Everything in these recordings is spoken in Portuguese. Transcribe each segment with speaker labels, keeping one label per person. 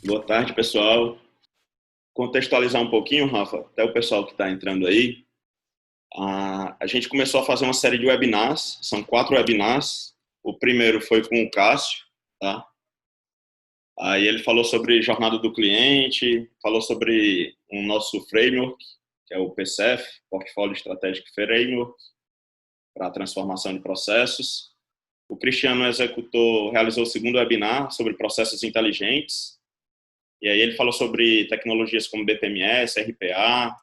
Speaker 1: Boa tarde, pessoal. Contextualizar um pouquinho, Rafa, até o pessoal que está entrando aí. A gente começou a fazer uma série de webinars, são 4 webinars. O primeiro foi com o Cássio, tá? Aí ele falou sobre jornada do cliente, falou sobre o nosso framework, que é o PCF, Portfolio Strategic Framework, para transformação de processos. O Cristiano realizou o segundo webinar sobre processos inteligentes. E aí ele falou sobre tecnologias como BPMS, RPA,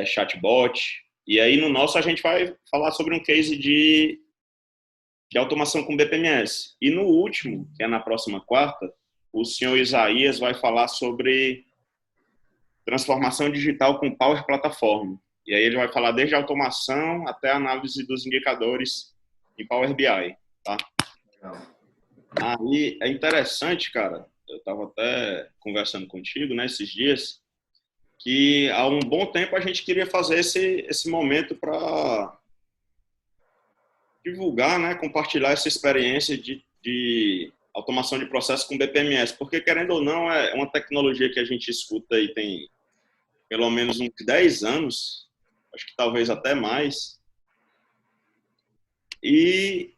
Speaker 1: chatbot. E aí no nosso a gente vai falar sobre um case de automação com BPMS. E no último, que é na próxima quarta, o senhor Isaías vai falar sobre transformação digital com Power Platform. E aí ele vai falar desde a automação até a análise dos indicadores em Power BI, tá? Aí é interessante, cara, eu estava até conversando contigo, né, esses dias, que há um bom tempo a gente queria fazer esse momento para divulgar, né, compartilhar essa experiência de automação de processo com BPMS, porque, querendo ou não, é uma tecnologia que a gente escuta e tem pelo menos uns 10 anos, acho que talvez até mais, e,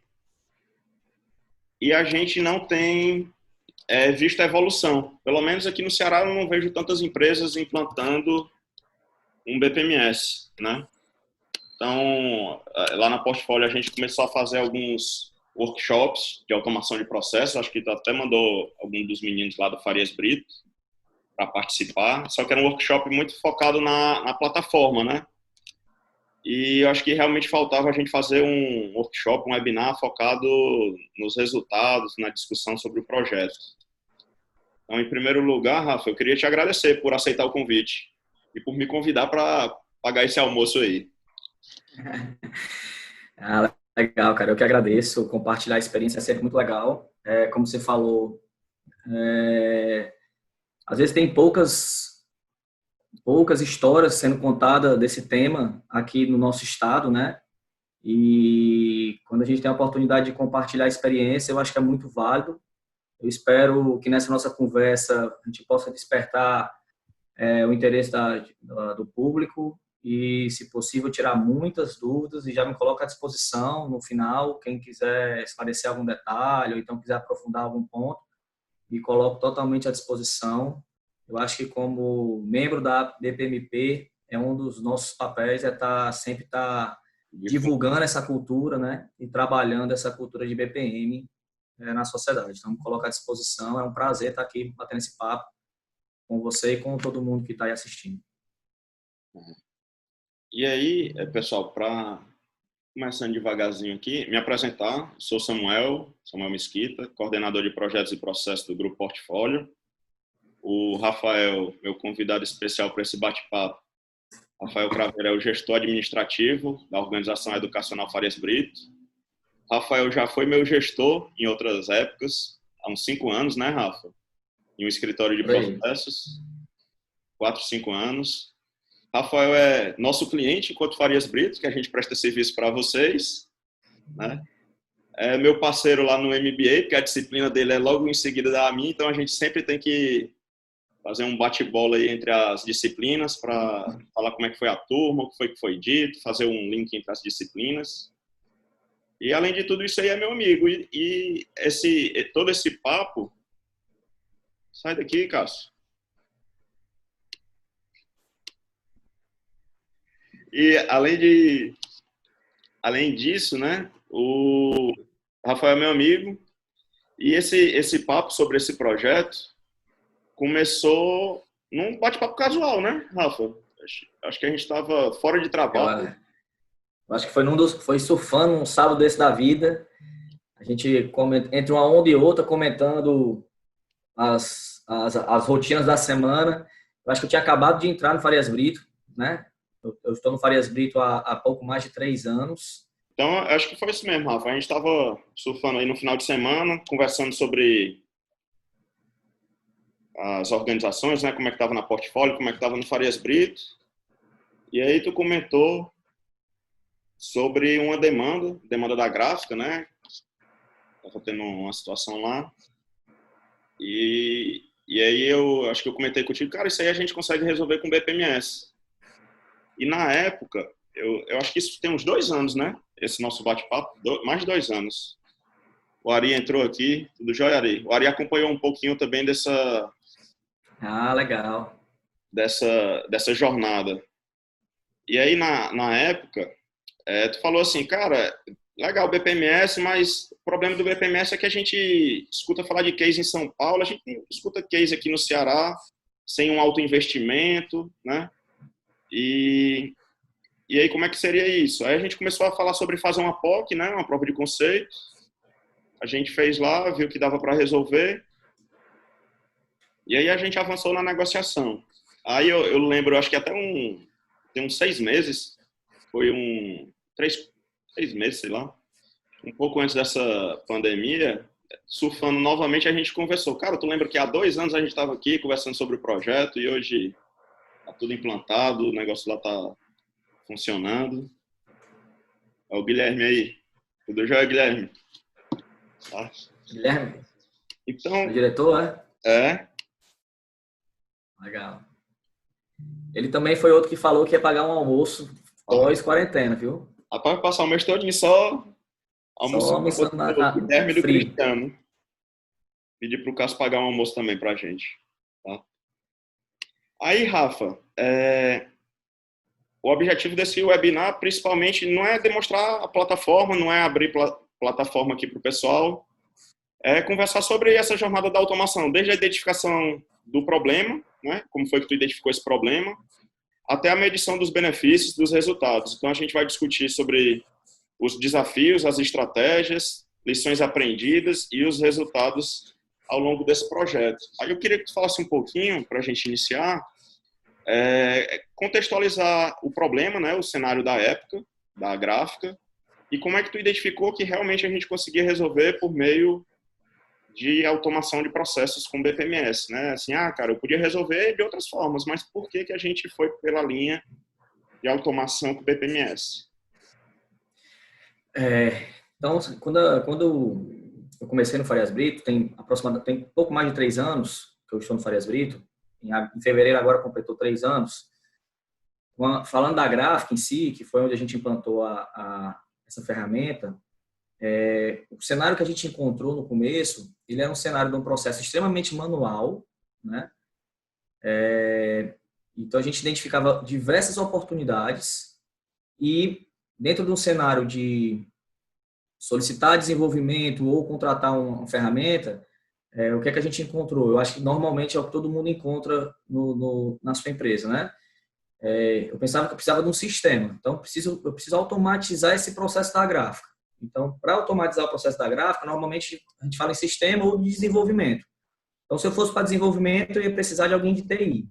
Speaker 1: e a gente não tem visto a evolução. Pelo menos aqui no Ceará eu não vejo tantas empresas implantando um BPMS, né? Então, lá na Portfólio a gente começou a fazer alguns workshops de automação de processos, acho que tu até mandou algum dos meninos lá do Farias Brito para participar, só que era um workshop muito focado na plataforma, né? E eu acho que realmente faltava a gente fazer um workshop, um webinar focado nos resultados, na discussão sobre o projeto. Então, em primeiro lugar, Rafa, eu queria te agradecer por aceitar o convite e por me convidar para pagar esse almoço aí.
Speaker 2: Ah, legal, cara. Eu que agradeço. Compartilhar a experiência é sempre muito legal. Como você falou, às vezes tem poucas histórias sendo contadas desse tema aqui no nosso estado, né? E quando a gente tem a oportunidade de compartilhar a experiência, eu acho que é muito válido. Eu espero que nessa nossa conversa a gente possa despertar o interesse do público e, se possível, tirar muitas dúvidas, e já me coloco à disposição no final, quem quiser esclarecer algum detalhe ou então quiser aprofundar algum ponto, me coloco totalmente à disposição. Eu acho que, como membro da BPMP, é um dos nossos papéis sempre estar divulgando essa cultura, né, e trabalhando essa cultura de BPM na sociedade. Então, me coloco à disposição. É um prazer estar aqui batendo esse papo com você e com todo mundo que está aí assistindo.
Speaker 1: E aí, pessoal, para começando devagarzinho aqui, me apresentar, sou Samuel Mesquita, coordenador de projetos e processos do Grupo Portfólio. O Rafael, meu convidado especial para esse bate-papo. Rafael Craveiro é o gestor administrativo da Organização Educacional Farias Brito. Rafael já foi meu gestor em outras épocas, há uns 5 anos, né, Rafa? Em um escritório de processos, 4, 5 anos. Rafael é nosso cliente enquanto Farias Brito, que a gente presta serviço para vocês, né? É meu parceiro lá no MBA, porque a disciplina dele é logo em seguida da minha, então a gente sempre tem que fazer um bate-bola aí entre as disciplinas para falar como é que foi a turma, o que foi dito, fazer um link entre as disciplinas. E além de tudo isso aí é meu amigo. E todo esse papo, sai daqui, Cássio. E além disso, né, o Rafael é meu amigo. E esse papo sobre esse projeto começou num bate-papo casual, né, Rafa? Acho que a gente estava fora de trabalho.
Speaker 2: Eu acho que foi surfando um sábado desse da vida. A gente, entre uma onda e outra, comentando as rotinas da semana. Eu acho que eu tinha acabado de entrar no Farias Brito, né? Eu estou no Farias Brito há pouco mais de 3 anos.
Speaker 1: Então, acho que foi isso mesmo, Rafa. A gente estava surfando aí no final de semana, conversando sobre as organizações, né? Como é que estava na Portfólio, como é que estava no Farias Brito. E aí tu comentou sobre uma demanda da gráfica, né? Estava tendo uma situação lá. E E aí eu acho que eu comentei contigo, cara, isso aí a gente consegue resolver com BPMS. E na época, eu acho que isso tem uns 2 anos, né? Esse nosso bate-papo, mais de 2 anos. O Ari entrou aqui, tudo jóia, Ari? O Ari acompanhou um pouquinho também
Speaker 2: Ah, legal.
Speaker 1: dessa jornada. E aí, na época, tu falou assim, cara, legal o BPMS, mas o problema do BPMS é que a gente escuta falar de case em São Paulo, a gente não escuta case aqui no Ceará, sem um alto investimento, né? E aí, como é que seria isso? Aí a gente começou a falar sobre fazer uma POC, né? Uma prova de conceito. A gente fez lá, viu que dava para resolver. E aí a gente avançou na negociação. Aí eu lembro, acho que tem uns 6 meses, foi 3 meses, sei lá, um pouco antes dessa pandemia, surfando novamente, a gente conversou. Cara, tu lembra que há 2 anos a gente estava aqui conversando sobre o projeto e hoje tá tudo implantado, o negócio lá tá funcionando. É o Guilherme aí. Tudo jóia, Guilherme? Tá.
Speaker 2: Guilherme,
Speaker 1: Então,
Speaker 2: o diretor, é?
Speaker 1: é,
Speaker 2: Legal. Ele também foi outro que falou que ia pagar um almoço pós-quarentena, viu?
Speaker 1: rapaz, passar o mês todo só
Speaker 2: Só
Speaker 1: almoçando
Speaker 2: almoçando
Speaker 1: com o Guilherme e do
Speaker 2: free.
Speaker 1: Cristiano. Pedir pro Cássio pagar um almoço também pra gente. Tá? Aí, Rafa, o objetivo desse webinar, principalmente, não é demonstrar a plataforma, não é abrir plataforma aqui para o pessoal, é conversar sobre essa jornada da automação, desde a identificação do problema, né, como foi que tu identificou esse problema, até a medição dos benefícios, dos resultados. Então, a gente vai discutir sobre os desafios, as estratégias, lições aprendidas e os resultados ao longo desse projeto. Aí eu queria que tu falasse um pouquinho, para a gente iniciar, contextualizar o problema, né, o cenário da época, da gráfica, e como é que tu identificou que realmente a gente conseguia resolver por meio de automação de processos com BPMS, né? Assim, cara, eu podia resolver de outras formas, mas por que a gente foi pela linha de automação com BPMS?
Speaker 2: Então, quando eu comecei no Farias Brito, tem pouco mais de 3 anos que eu estou no Farias Brito. Em fevereiro agora completou 3 anos. Falando da gráfica em si, que foi onde a gente implantou essa ferramenta, o cenário que a gente encontrou no começo, ele era um cenário de um processo extremamente manual, né? Então a gente identificava diversas oportunidades e dentro de um cenário de solicitar desenvolvimento ou contratar uma ferramenta, o que é que a gente encontrou? Eu acho que normalmente é o que todo mundo encontra na sua empresa, né? Eu pensava que eu precisava de um sistema, então eu preciso automatizar esse processo da gráfica. Então, para automatizar o processo da gráfica, normalmente a gente fala em sistema ou de desenvolvimento. Então, se eu fosse para desenvolvimento, eu ia precisar de alguém de TI.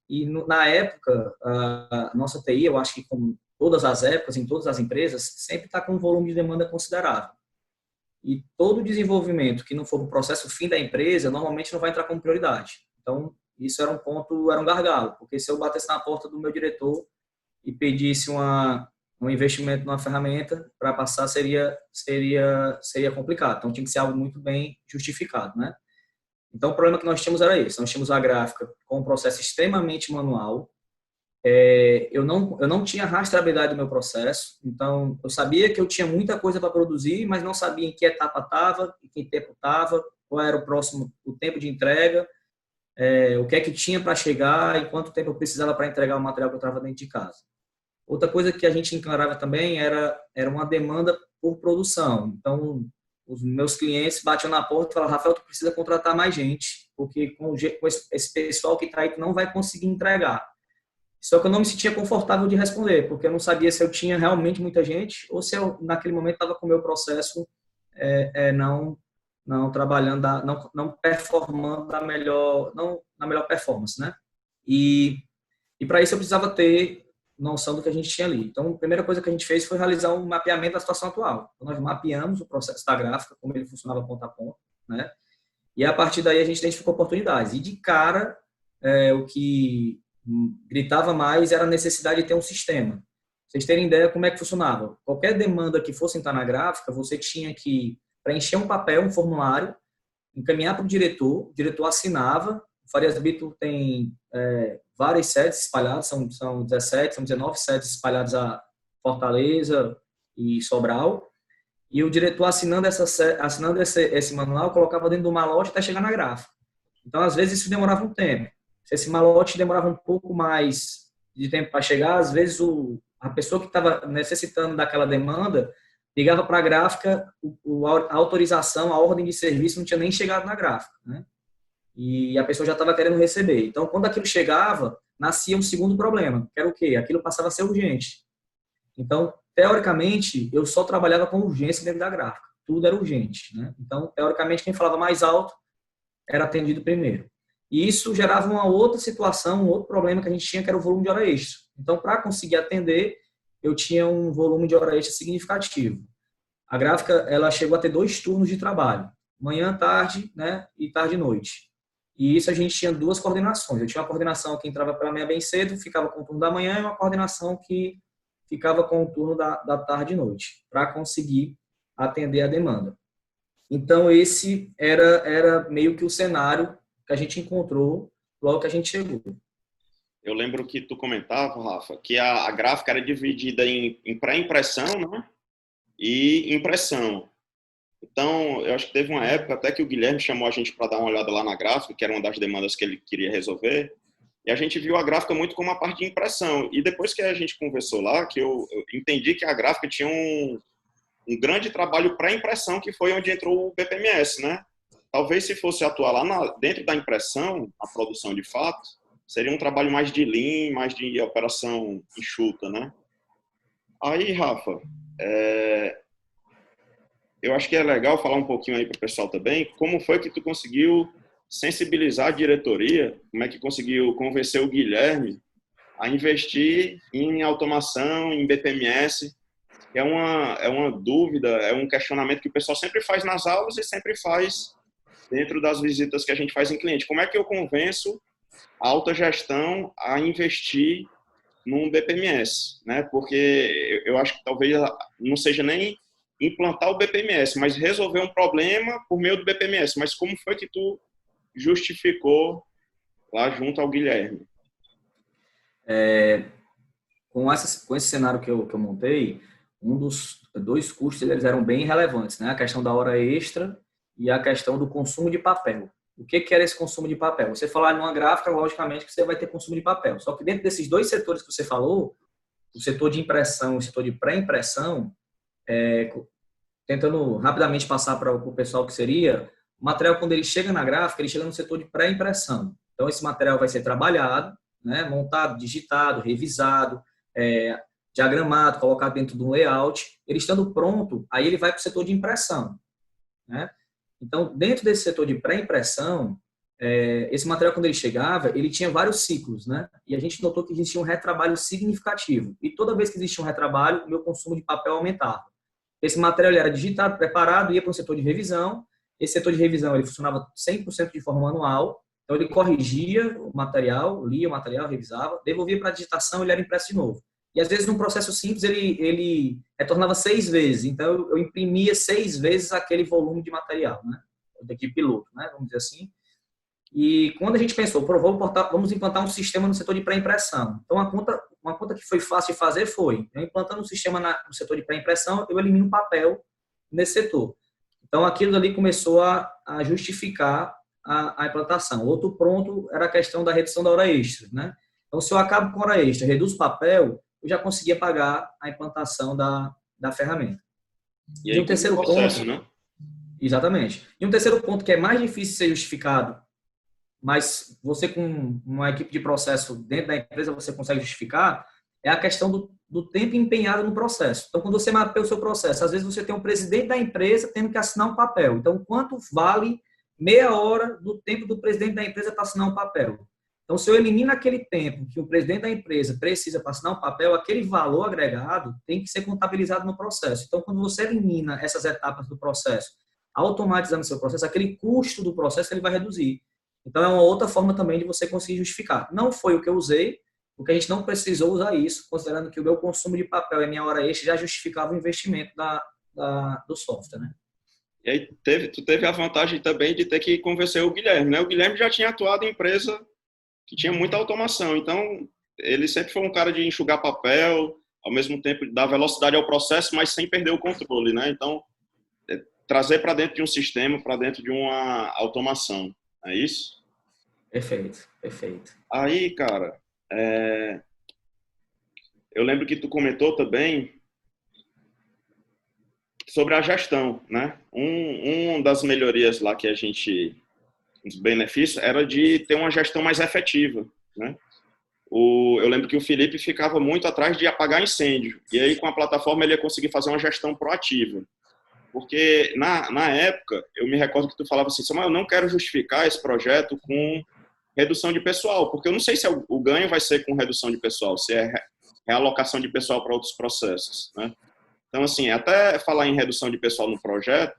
Speaker 2: E na época, a nossa TI, eu acho que como todas as épocas, em todas as empresas, sempre está com um volume de demanda considerável. E todo desenvolvimento que não for para o processo fim da empresa, normalmente não vai entrar como prioridade. Então, isso era um gargalo, porque se eu batesse na porta do meu diretor e pedisse um investimento numa ferramenta para passar, seria complicado. Então, tinha que ser algo muito bem justificado, né? Então, o problema que nós tínhamos era esse. Nós tínhamos a gráfica com um processo extremamente manual. Eu não tinha rastreabilidade do meu processo. Então, eu sabia que eu tinha muita coisa para produzir, mas não sabia em que etapa estava, em que tempo estava, qual era o tempo de entrega, o que é que tinha para chegar e quanto tempo eu precisava para entregar o material que eu estava dentro de casa. Outra coisa que a gente encarava também era uma demanda por produção. Então, os meus clientes batiam na porta e falavam: Rafael, tu precisa contratar mais gente, porque com esse pessoal que está aí, tu não vai conseguir entregar. Só que eu não me sentia confortável de responder, porque eu não sabia se eu tinha realmente muita gente ou se eu, naquele momento, estava com o meu processo não trabalhando, não performando na melhor performance, né? E para isso eu precisava ter noção do que a gente tinha ali. Então, a primeira coisa que a gente fez foi realizar um mapeamento da situação atual. Então, nós mapeamos o processo da gráfica, como ele funcionava ponta a ponta, né? E a partir daí a gente identificou oportunidades. E de cara, o que gritava mais era a necessidade de ter um sistema. Pra vocês terem ideia como é que funcionava. Qualquer demanda que fosse entrar na gráfica, você tinha que preencher um papel, um formulário, encaminhar para o diretor assinava, O Farias Brito tem várias sedes espalhadas, são 17, são 19 sedes espalhadas a Fortaleza e Sobral. E o diretor, assinando esse manual, colocava dentro do malote até chegar na gráfica. Então, às vezes, isso demorava um tempo. Se esse malote demorava um pouco mais de tempo para chegar, às vezes a pessoa que estava necessitando daquela demanda ligava para a gráfica, a autorização, a ordem de serviço não tinha nem chegado na gráfica, né? E a pessoa já estava querendo receber. Então, quando aquilo chegava, nascia um segundo problema, que era o quê? Aquilo passava a ser urgente. Então, teoricamente, eu só trabalhava com urgência dentro da gráfica. Tudo era urgente, né? Então, teoricamente, quem falava mais alto era atendido primeiro. E isso gerava uma outra situação, um outro problema que a gente tinha, que era o volume de hora extra. Então, para conseguir atender, eu tinha um volume de hora extra significativo. A gráfica, ela chegou a ter 2 turnos de trabalho, manhã, tarde, né, e tarde e noite. E isso a gente tinha 2 coordenações. Eu tinha uma coordenação que entrava pela manhã bem cedo, ficava com o turno da manhã, e uma coordenação que ficava com o turno da tarde e noite, para conseguir atender a demanda. Então, esse era meio que o cenário que a gente encontrou logo que a gente chegou.
Speaker 1: Eu lembro que tu comentava, Rafa, que a gráfica era dividida em pré-impressão, né, e impressão. Então, eu acho que teve uma época até que o Guilherme chamou a gente para dar uma olhada lá na gráfica, que era uma das demandas que ele queria resolver, e a gente viu a gráfica muito como uma parte de impressão. E depois que a gente conversou lá, que eu entendi que a gráfica tinha um grande trabalho pré-impressão, que foi onde entrou o BPMS, né? Talvez se fosse atuar lá dentro da impressão, a produção de fato, seria um trabalho mais de lean, mais de operação enxuta, né? Aí, Rafa, eu acho que é legal falar um pouquinho aí para o pessoal também, como foi que tu conseguiu sensibilizar a diretoria, como é que conseguiu convencer o Guilherme a investir em automação, em BPMS, que é uma dúvida, é um questionamento que o pessoal sempre faz nas aulas e sempre faz dentro das visitas que a gente faz em cliente. Como é que eu convenço a alta gestão a investir num BPMS, né? Porque eu acho que talvez não seja nem implantar o BPMS, mas resolver um problema por meio do BPMS. Mas como foi que tu justificou lá junto ao Guilherme?
Speaker 2: Com esse cenário que eu montei, um dos 2 custos eles eram bem relevantes, né? A questão da hora extra e a questão do consumo de papel. O que era esse consumo de papel? Você falar numa gráfica, logicamente que você vai ter consumo de papel. Só que dentro desses 2 setores que você falou, o setor de impressão e o setor de pré-impressão, tentando rapidamente passar para o pessoal que seria, o material, quando ele chega na gráfica, ele chega no setor de pré-impressão. Então, esse material vai ser trabalhado, né, montado, digitado, revisado, diagramado, colocado dentro de um layout. Ele estando pronto, aí ele vai para o setor de impressão, né? Então, dentro desse setor de pré-impressão, esse material, quando ele chegava, ele tinha vários ciclos, né? E a gente notou que existia um retrabalho significativo. E toda vez que existia um retrabalho, o meu consumo de papel aumentava. Esse material ele era digitado, preparado, ia para um setor de revisão. Esse setor de revisão ele funcionava 100% de forma manual. Então, ele corrigia o material, lia o material, revisava, devolvia para a digitação e ele era impresso de novo. E, às vezes, num processo simples, ele retornava 6 vezes. Então, eu imprimia 6 vezes aquele volume de material, né? Daqui piloto, né? Vamos dizer assim. E quando a gente pensou, vamos implantar um sistema no setor de pré-impressão. Então, uma conta que foi fácil de fazer foi, eu implantando um sistema no setor de pré-impressão, eu elimino o papel nesse setor. Então, aquilo ali começou a justificar a implantação. Outro ponto era a questão da redução da hora extra, né? Então, se eu acabo com a hora extra, reduzo o papel, eu já conseguia pagar a implantação da ferramenta.
Speaker 1: E aí,
Speaker 2: um terceiro
Speaker 1: processo,
Speaker 2: ponto,
Speaker 1: né?
Speaker 2: Exatamente. E um terceiro ponto que é mais difícil de ser justificado, mas você com uma equipe de processo dentro da empresa você consegue justificar, é a questão do tempo empenhado no processo. Então, quando você mapeia o seu processo, às vezes você tem um presidente da empresa tendo que assinar um papel. Então, quanto vale meia hora do tempo do presidente da empresa para assinar um papel? Então, se eu elimino aquele tempo que o presidente da empresa precisa para assinar um papel, aquele valor agregado tem que ser contabilizado no processo. Então, quando você elimina essas etapas do processo, automatizando o seu processo, aquele custo do processo ele vai reduzir. Então, é uma outra forma também de você conseguir justificar. Não foi o que eu usei, porque a gente não precisou usar isso, considerando que o meu consumo de papel e a minha hora extra já justificava o investimento do software, né?
Speaker 1: E aí tu teve a vantagem também de ter que convencer o Guilherme, né? O Guilherme já tinha atuado em empresa que tinha muita automação, então ele sempre foi um cara de enxugar papel, ao mesmo tempo dar velocidade ao processo, mas sem perder o controle, né? Então, trazer para dentro de um sistema, para dentro de uma automação, é isso?
Speaker 2: Perfeito, perfeito.
Speaker 1: Aí, cara, eu lembro que tu comentou também sobre a gestão, né? Das melhorias lá que a gente, os benefícios, era de ter uma gestão mais efetiva, né? Eu lembro que o Felipe ficava muito atrás de apagar incêndio, e aí com a plataforma ele ia conseguir fazer uma gestão proativa. Porque na época, eu me recordo que tu falava assim, Samuel, eu não quero justificar esse projeto com redução de pessoal, porque eu não sei se o ganho vai ser com redução de pessoal, se é realocação de pessoal para outros processos, né? Então, assim, até falar em redução de pessoal no projeto,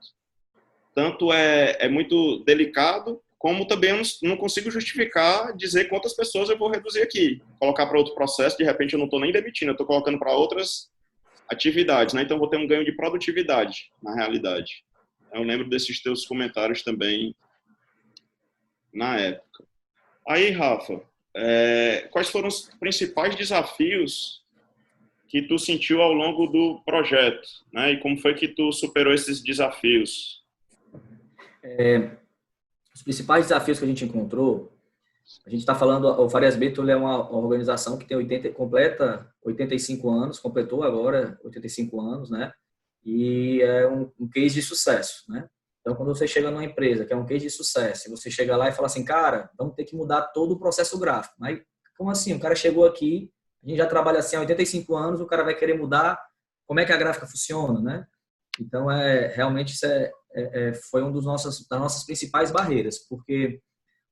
Speaker 1: tanto é muito delicado, como também eu não consigo justificar dizer quantas pessoas eu vou reduzir aqui. Colocar para outro processo, de repente eu não estou nem demitindo, eu estou colocando para outras atividades, né? Então eu vou ter um ganho de produtividade, na realidade. Eu lembro desses teus comentários também na época. Aí, Rafa, quais foram os principais desafios que tu sentiu ao longo do projeto, né? E como foi que tu superou esses desafios?
Speaker 2: Os principais desafios que a gente encontrou, a gente está falando, o Farias Brito é uma organização que tem completa 85 anos, completou agora 85 anos, né? E é um case de sucesso, né? Então, quando você chega numa empresa que é um case de sucesso, e você chega lá e fala assim, cara, vamos ter que mudar todo o processo gráfico. Mas como assim? O cara chegou aqui, a gente já trabalha assim há 85 anos, o cara vai querer mudar como é que a gráfica funciona, né? Então, realmente isso foi das nossas principais barreiras, porque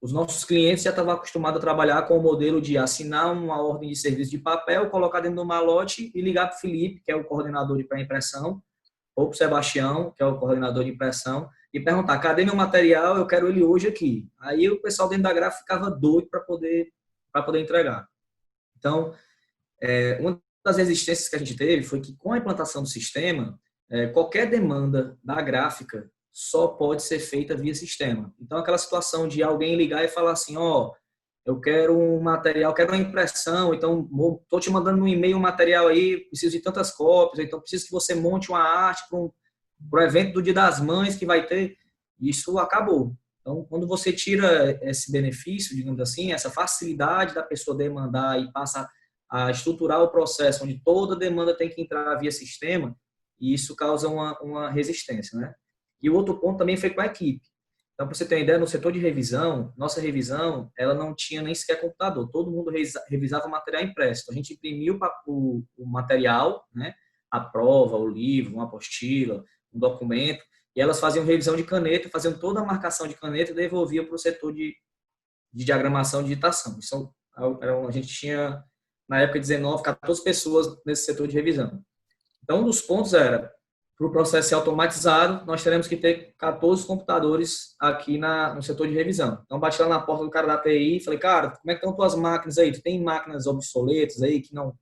Speaker 2: os nossos clientes já estavam acostumados a trabalhar com o modelo de assinar uma ordem de serviço de papel, colocar dentro do malote e ligar para o Felipe, que é o coordenador de pré-impressão, ou para o Sebastião, que é o coordenador de impressão, e perguntar, cadê meu material? Eu quero ele hoje aqui. Aí o pessoal dentro da gráfica ficava doido para poder entregar. Então, uma das resistências que a gente teve foi que com a implantação do sistema, qualquer demanda da gráfica só pode ser feita via sistema. Então, aquela situação de alguém ligar e falar assim, eu quero um material, quero uma impressão, então estou te mandando um e-mail um material aí, preciso de tantas cópias, então preciso que você monte uma arte para o evento do Dia das Mães que vai ter. Isso acabou. Então, quando você tira esse benefício, digamos assim, essa facilidade da pessoa demandar e passa a estruturar o processo onde toda demanda tem que entrar via sistema, e isso causa uma resistência, né? E o outro ponto também foi com a equipe. Então, para você ter uma ideia, no setor de revisão, nossa revisão, ela não tinha nem sequer computador. Todo mundo revisava o material impresso. Então, a gente imprimiu o material, né? A prova, o livro, uma apostila, um documento, e elas faziam revisão de caneta, faziam toda a marcação de caneta e devolviam para o setor de diagramação e digitação. Então, a gente tinha, na época, 19, 14 pessoas nesse setor de revisão. Então, um dos pontos era, para o processo ser automatizado, nós teremos que ter 14 computadores aqui no setor de revisão. Então, bati lá na porta do cara da TI e falei, cara, como é que estão tuas máquinas aí? Tu tem máquinas obsoletas aí que não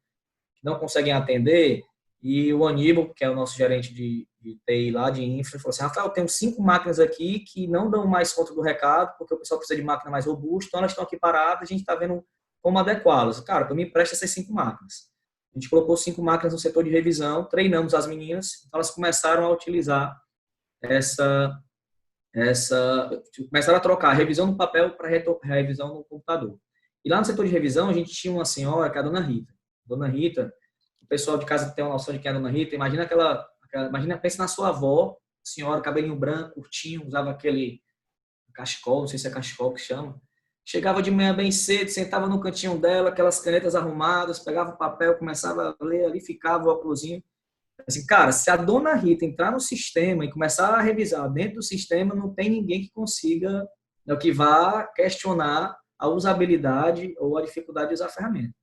Speaker 2: conseguem atender? E o Aníbal, que é o nosso gerente de TI lá, de infra, falou assim, Rafael, eu tenho 5 máquinas aqui que não dão mais conta do recado, porque o pessoal precisa de máquina mais robusta, então elas estão aqui paradas, a gente está vendo como adequá-las. Cara, para mim, empresta essas 5 máquinas. A gente colocou 5 máquinas no setor de revisão, treinamos as meninas, então elas começaram a utilizar começaram a trocar a revisão no papel para a revisão no computador. E lá no setor de revisão, a gente tinha uma senhora, que é a dona Rita. Dona Rita, o pessoal de casa tem uma noção de quem é a dona Rita, imagina pensa na sua avó, senhora, cabelinho branco, curtinho, usava aquele cachecol, não sei se é cachecol que chama. Chegava de manhã bem cedo, sentava no cantinho dela, aquelas canetas arrumadas, pegava o papel, começava a ler, ali ficava o óculosinho. Assim, cara, se a dona Rita entrar no sistema e começar a revisar dentro do sistema, não tem ninguém que consiga, que vá questionar a usabilidade ou a dificuldade de usar a ferramenta.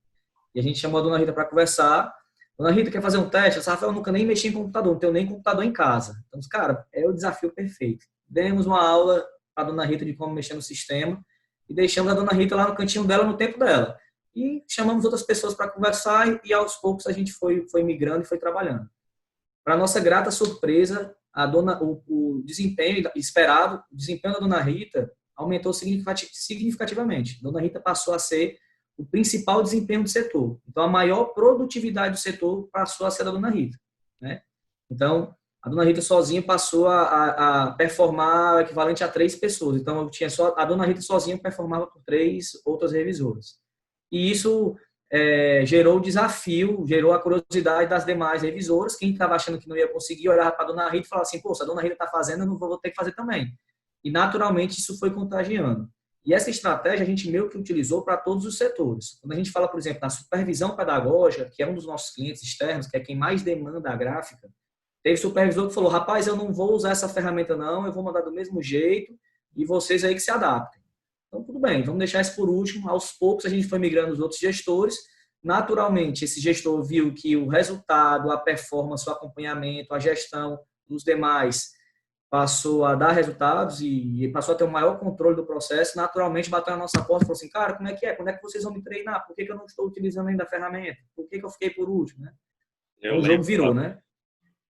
Speaker 2: E a gente chamou a dona Rita para conversar. Dona Rita quer fazer um teste? Eu Rafael, eu nunca nem mexi em computador, não tenho nem computador em casa. Então, cara, é o desafio perfeito. Demos uma aula para a dona Rita de como mexer no sistema e deixamos a dona Rita lá no cantinho dela, no tempo dela. E chamamos outras pessoas para conversar e aos poucos a gente foi migrando e foi trabalhando. Para nossa grata surpresa, o desempenho esperado, o desempenho da dona Rita aumentou significativamente. A dona Rita passou a ser o principal desempenho do setor. Então, a maior produtividade do setor passou a ser da dona Rita, né? Então, a dona Rita sozinha passou a performar o equivalente a 3 pessoas. Então, eu tinha só a dona Rita sozinha performava por 3 outras revisoras. E isso gerou o desafio, gerou a curiosidade das demais revisoras. Quem estava achando que não ia conseguir, olhava para a dona Rita e falava assim, pô, se a dona Rita está fazendo, eu não vou ter que fazer também. E, naturalmente, isso foi contagiando. E essa estratégia a gente meio que utilizou para todos os setores. Quando a gente fala, por exemplo, na supervisão pedagógica, que é um dos nossos clientes externos, que é quem mais demanda a gráfica, teve supervisor que falou, rapaz, eu não vou usar essa ferramenta não, eu vou mandar do mesmo jeito e vocês aí que se adaptem. Então, tudo bem, vamos deixar isso por último. Aos poucos, a gente foi migrando os outros gestores. Naturalmente, esse gestor viu que o resultado, a performance, o acompanhamento, a gestão dos demais passou a dar resultados e passou a ter um maior controle do processo. Naturalmente, bateu na nossa porta e falou assim, cara, como é que é? Quando é que vocês vão me treinar? Por que eu não estou utilizando ainda a ferramenta? Por que eu fiquei por último? Né? Então, o jogo virou, né?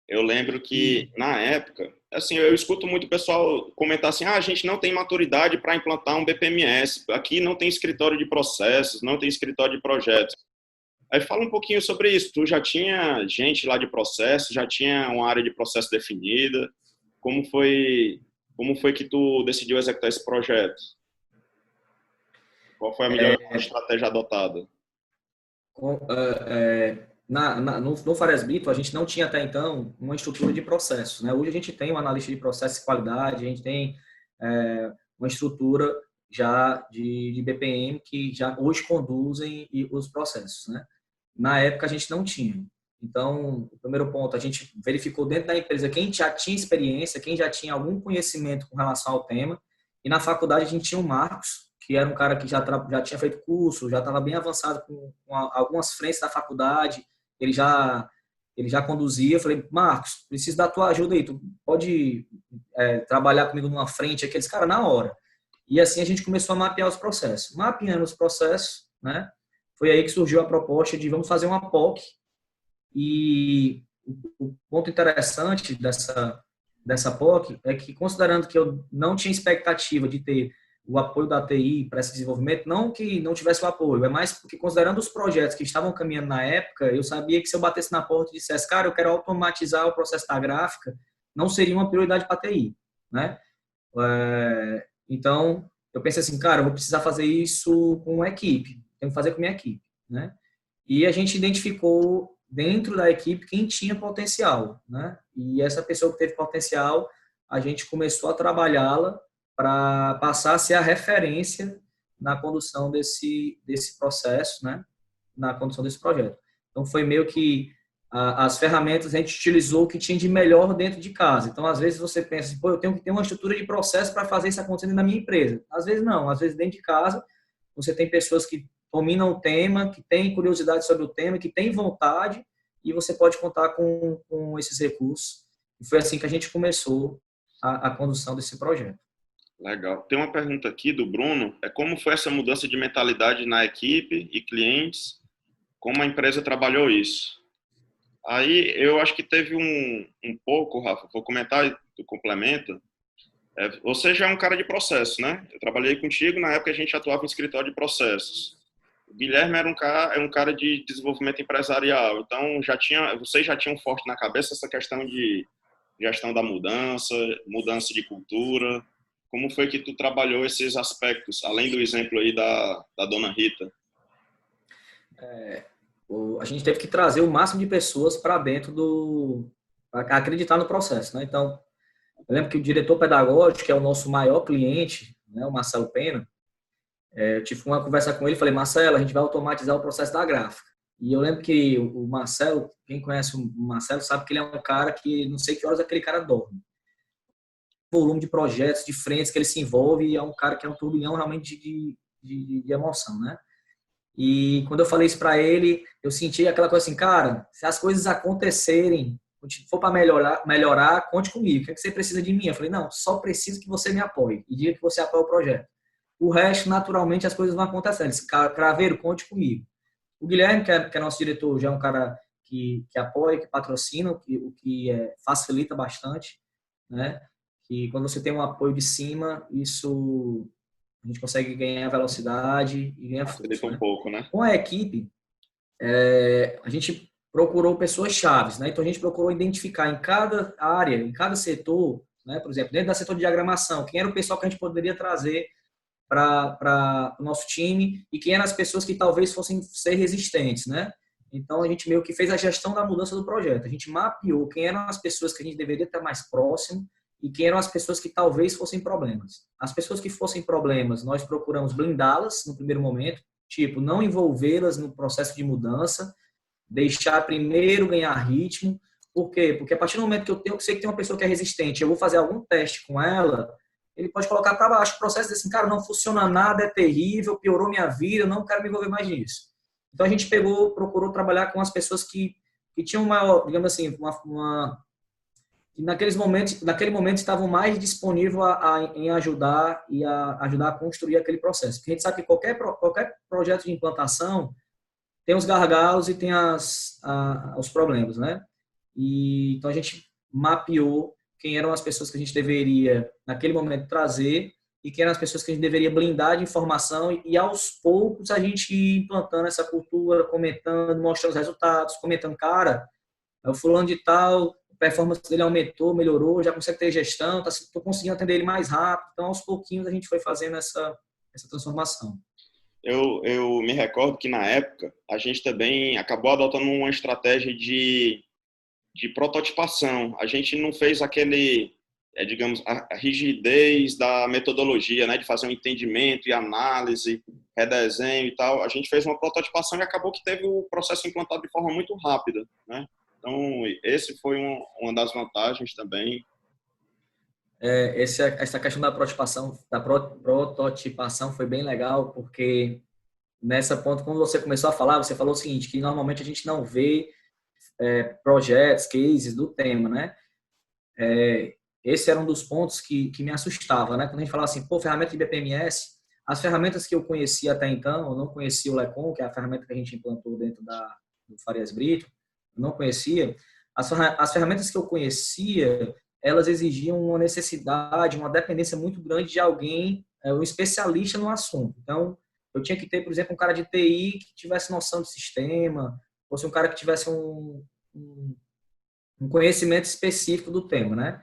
Speaker 1: Eu lembro que, na época, assim, eu escuto muito o pessoal comentar assim, a gente não tem maturidade para implantar um BPMS, aqui não tem escritório de processos, não tem escritório de projetos. Aí fala um pouquinho sobre isso, tu já tinha gente lá de processo, já tinha uma área de processo definida, como foi que tu decidiu executar esse projeto? Qual foi a melhor estratégia adotada?
Speaker 2: No Farias Brito, a gente não tinha até então uma estrutura de processos, né? Hoje a gente tem um analista de processos e qualidade, a gente tem uma estrutura já de BPM que já hoje conduzem os processos, né? Na época a gente não tinha. Então, o primeiro ponto, a gente verificou dentro da empresa quem já tinha experiência, quem já tinha algum conhecimento com relação ao tema, e na faculdade a gente tinha o Marcos, que era um cara que já tinha feito curso, já estava bem avançado com algumas frentes da faculdade, ele já conduzia. Eu falei, Marcos, preciso da tua ajuda aí, tu pode trabalhar comigo numa frente? Aqueles caras na hora. E assim a gente começou a mapear os processos. Mapeando os processos, né? Foi aí que surgiu a proposta de vamos fazer uma POC. E o ponto interessante dessa POC é que, considerando que eu não tinha expectativa de ter o apoio da TI para esse desenvolvimento, não que não tivesse o apoio, é mais porque, considerando os projetos que estavam caminhando na época, eu sabia que se eu batesse na porta e dissesse, cara, eu quero automatizar o processo da gráfica, não seria uma prioridade para a TI, né? Então, eu pensei assim, cara, eu vou precisar fazer isso com uma equipe, tenho que fazer com minha equipe, né? E a gente identificou dentro da equipe quem tinha potencial, né? E essa pessoa que teve potencial, a gente começou a trabalhá-la para passar a ser a referência na condução desse processo, né? Na condução desse projeto. Então, foi meio que as ferramentas a gente utilizou o que tinha de melhor dentro de casa. Então, às vezes você pensa assim, pô, eu tenho que ter uma estrutura de processo para fazer isso acontecer na minha empresa. Às vezes não, às vezes dentro de casa você tem pessoas que dominam o tema, que têm curiosidade sobre o tema, que têm vontade, e você pode contar com esses recursos. E foi assim que a gente começou a condução desse projeto.
Speaker 1: Legal. Tem uma pergunta aqui do Bruno, como foi essa mudança de mentalidade na equipe e clientes? Como a empresa trabalhou isso? Aí eu acho que teve um pouco, Rafa, vou comentar e tu complementa. Você já é um cara de processo, né? Eu trabalhei contigo, na época a gente atuava em escritório de processos. O Guilherme era um cara de desenvolvimento empresarial, então vocês já tinham forte na cabeça essa questão de gestão da mudança de cultura. Como foi que tu trabalhou esses aspectos, além do exemplo aí da dona Rita?
Speaker 2: A gente teve que trazer o máximo de pessoas para dentro para acreditar no processo, né? Então, eu lembro que o diretor pedagógico, que é o nosso maior cliente, né, o Marcelo Pena, eu tive uma conversa com ele e falei, Marcelo, a gente vai automatizar o processo da gráfica. E eu lembro que o Marcelo, quem conhece o Marcelo sabe que ele é um cara que não sei que horas aquele cara dorme. O volume de projetos, de frentes que ele se envolve, é um cara que é um turbilhão realmente de emoção, né? E quando eu falei isso para ele, eu senti aquela coisa assim, cara, se as coisas acontecerem, se for para melhorar, conte comigo. O que você precisa de mim? Eu falei, não, só preciso que você me apoie e diga que você apoia o projeto. O resto, naturalmente, as coisas vão acontecendo. Ele disse, Craveiro, conte comigo. O Guilherme, que é nosso diretor, já é um cara que apoia, que patrocina, o que facilita bastante. né? Que quando você tem um apoio de cima, isso a gente consegue ganhar velocidade e ganhar
Speaker 1: Facilita
Speaker 2: fluxo,
Speaker 1: um
Speaker 2: né?
Speaker 1: pouco, né?
Speaker 2: Com a equipe, a gente procurou pessoas chaves, né? Então a gente procurou identificar em cada área, em cada setor, né? Por exemplo, dentro do setor de diagramação, quem era o pessoal que a gente poderia trazer para o nosso time e quem eram as pessoas que talvez fossem ser resistentes, né? Então a gente meio que fez a gestão da mudança do projeto. A gente mapeou quem eram as pessoas que a gente deveria estar mais próximo e quem eram as pessoas que talvez fossem problemas. As pessoas que fossem problemas, nós procuramos blindá-las no primeiro momento, tipo, não envolvê-las no processo de mudança, deixar primeiro ganhar ritmo. Por quê? Porque a partir do momento que eu sei que tem uma pessoa que é resistente, eu vou fazer algum teste com ela, ele pode colocar para baixo o processo e dizer assim, cara, não funciona nada, é terrível, piorou minha vida, eu não quero me envolver mais nisso. Então a gente procurou trabalhar com as pessoas que tinham uma, digamos assim, que naquele momento estavam mais disponíveis em ajudar e a ajudar a construir aquele processo. Porque a gente sabe que qualquer projeto de implantação tem os gargalos e tem os problemas, né? Então a gente mapeou quem eram as pessoas que a gente deveria, naquele momento, trazer e quem eram as pessoas que a gente deveria blindar de informação e aos poucos a gente ir implantando essa cultura, comentando, mostrando os resultados, comentando, cara, o fulano de tal, a performance dele aumentou, melhorou, já consegue ter gestão, estou conseguindo atender ele mais rápido. Então, aos pouquinhos, a gente foi fazendo essa transformação.
Speaker 1: Eu me recordo que, na época, a gente também acabou adotando uma estratégia de prototipação. A gente não fez aquele, digamos, a rigidez da metodologia, né, de fazer um entendimento e análise, redesenho e tal. A gente fez uma prototipação e acabou que teve o processo implantado de forma muito rápida, né? Então, esse foi uma das vantagens também.
Speaker 2: Essa questão da prototipação foi bem legal, porque nessa ponto, quando você começou a falar, você falou o seguinte, que normalmente a gente não vê projetos, cases do tema, né? Esse era um dos pontos que me assustava, né? Quando a gente falava assim, pô, ferramenta de BPMS, as ferramentas que eu conhecia até então, eu não conhecia o Lecon, que é a ferramenta que a gente implantou dentro do Farias Brito, eu não conhecia. As ferramentas que eu conhecia, elas exigiam uma necessidade, uma dependência muito grande de alguém, um especialista no assunto. Então, eu tinha que ter, por exemplo, um cara de TI que tivesse noção do sistema, fosse um cara que tivesse um conhecimento específico do tema, né?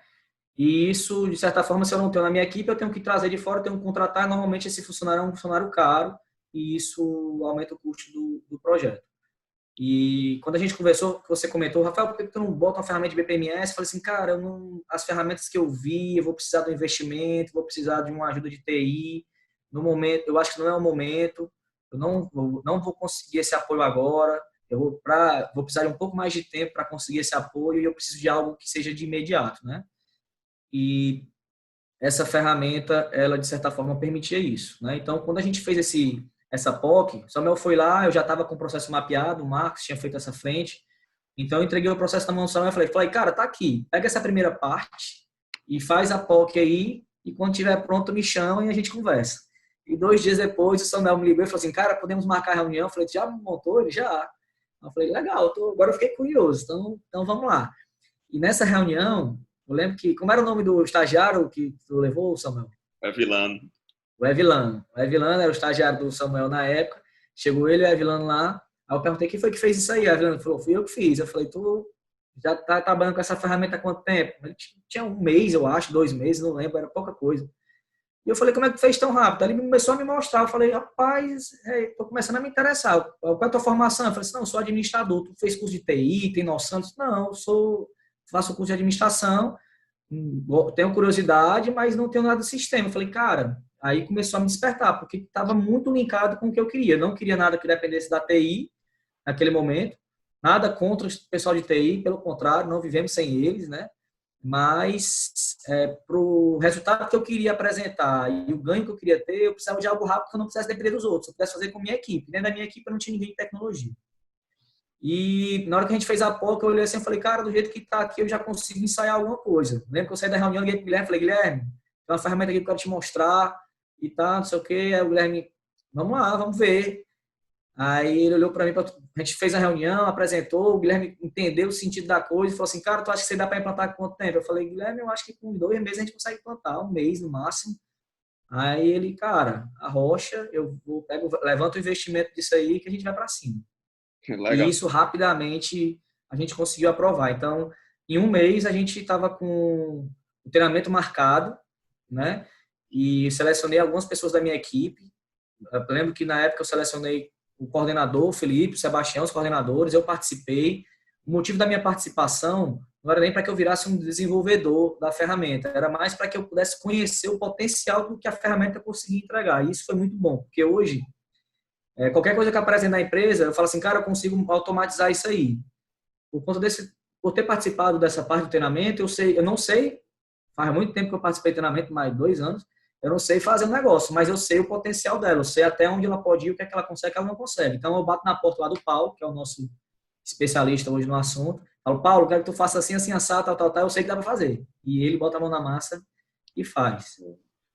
Speaker 2: E isso, de certa forma, se eu não tenho na minha equipe, eu tenho que trazer de fora, eu tenho que contratar. Normalmente, esse funcionário é um funcionário caro e isso aumenta o custo do projeto. E quando a gente conversou, você comentou, Rafael, por que tu não bota uma ferramenta de BPMS? Eu falei assim, cara, as ferramentas que eu vi, eu vou precisar do investimento, vou precisar de uma ajuda de TI. No momento, eu acho que não é o momento, eu não vou conseguir esse apoio agora, vou precisar de um pouco mais de tempo para conseguir esse apoio e eu preciso de algo que seja de imediato, né? E essa ferramenta, ela de certa forma permitia isso, né? Então, quando a gente fez essa POC, o Samuel foi lá, eu já estava com o processo mapeado, o Marcos tinha feito essa frente, então eu entreguei o processo na mão do Samuel e falei, cara, tá aqui, pega essa primeira parte e faz a POC aí e quando tiver pronto me chama e a gente conversa. E 2 dias depois o Samuel me ligou e falou assim, cara, podemos marcar a reunião? Eu falei, já montou? Ele já. Eu falei, legal, agora eu fiquei curioso, então vamos lá. E nessa reunião, eu lembro que, como era o nome do estagiário que tu levou, Samuel?
Speaker 1: É vilano.
Speaker 2: O Evilano. O Evilano era o estagiário do Samuel na época. Chegou ele e o Evilano lá. Aí eu perguntei, quem foi que fez isso aí? O Evilano falou, fui eu que fiz. Eu falei, tu já tá trabalhando com essa ferramenta há quanto tempo? Ele tinha 1 mês, eu acho, 2 meses, não lembro, era pouca coisa. E eu falei, como é que tu fez tão rápido? Aí ele começou a me mostrar. Eu falei, rapaz, tô começando a me interessar. Qual é a tua formação? Eu falei assim, não, eu sou administrador. Tu fez curso de TI, tem noção? Eu disse, não, faço curso de administração, tenho curiosidade, mas não tenho nada do sistema. Eu falei, cara, aí começou a me despertar, porque estava muito linkado com o que eu queria. Não queria nada que dependesse da TI naquele momento, nada contra o pessoal de TI, pelo contrário, não vivemos sem eles, né? Mas para o resultado que eu queria apresentar e o ganho que eu queria ter, eu precisava de algo rápido que eu não precisasse depender dos outros, eu pudesse fazer com a minha equipe. Dentro da minha equipe eu não tinha ninguém de tecnologia. E na hora que a gente fez a POC, eu olhei assim e falei, cara, do jeito que tá aqui, eu já consigo ensaiar alguma coisa. Lembro que eu saí da reunião, liguei pro Guilherme, falei, Guilherme, tem uma ferramenta aqui que eu quero te mostrar e tá, não sei o quê. Aí o Guilherme, vamos lá, vamos ver. Aí ele olhou para mim, a gente fez a reunião, apresentou, o Guilherme entendeu o sentido da coisa e falou assim, cara, tu acha que você dá para implantar com quanto tempo? Eu falei, Guilherme, eu acho que com 2 meses a gente consegue implantar, 1 mês no máximo. Aí ele, cara, a rocha, levanto o investimento disso aí que a gente vai para cima. E
Speaker 1: Legal.
Speaker 2: isso rapidamente a gente conseguiu aprovar. Então, em 1 mês a gente estava com o treinamento marcado, né? E selecionei algumas pessoas da minha equipe. Eu lembro que na época eu selecionei o coordenador, o Felipe, o Sebastião, os coordenadores, eu participei. O motivo da minha participação não era nem para que eu virasse um desenvolvedor da ferramenta, era mais para que eu pudesse conhecer o potencial do que a ferramenta conseguia entregar. E isso foi muito bom, porque hoje, qualquer coisa que aparece na empresa, eu falo assim, cara, eu consigo automatizar isso aí. Por conta por ter participado dessa parte do treinamento, eu não sei, faz muito tempo que eu participei do treinamento, mais 2 anos, eu não sei fazer um negócio, mas eu sei o potencial dela, eu sei até onde ela pode ir, o que é que ela consegue, o que ela não consegue. Então eu bato na porta lá do Paulo, que é o nosso especialista hoje no assunto, falo, Paulo, quero que tu faça assim, assim, assado, tal, tal, tal, eu sei que dá para fazer. E ele bota a mão na massa e faz.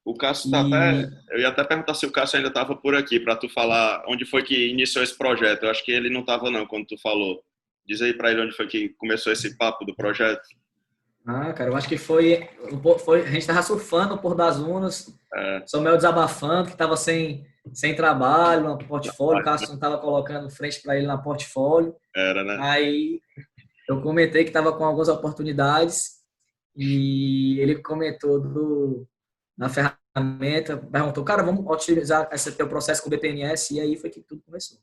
Speaker 1: O Cássio tá até.
Speaker 2: E,
Speaker 1: Eu ia até perguntar se o Cássio ainda estava por aqui para tu falar onde foi que iniciou esse projeto. Eu acho que ele não estava não quando tu falou. Diz aí para ele onde foi que começou esse papo do projeto.
Speaker 2: cara, eu acho que a gente tava surfando por das Unas,
Speaker 1: É,
Speaker 2: São Mel desabafando, que tava sem trabalho, no portfólio, o Cássio não tava colocando frente para ele na portfólio.
Speaker 1: era, né?
Speaker 2: Aí eu comentei que estava com algumas oportunidades e ele comentou na ferramenta, perguntou, cara, vamos otimizar esse teu processo com o BPMS, e aí foi que tudo começou.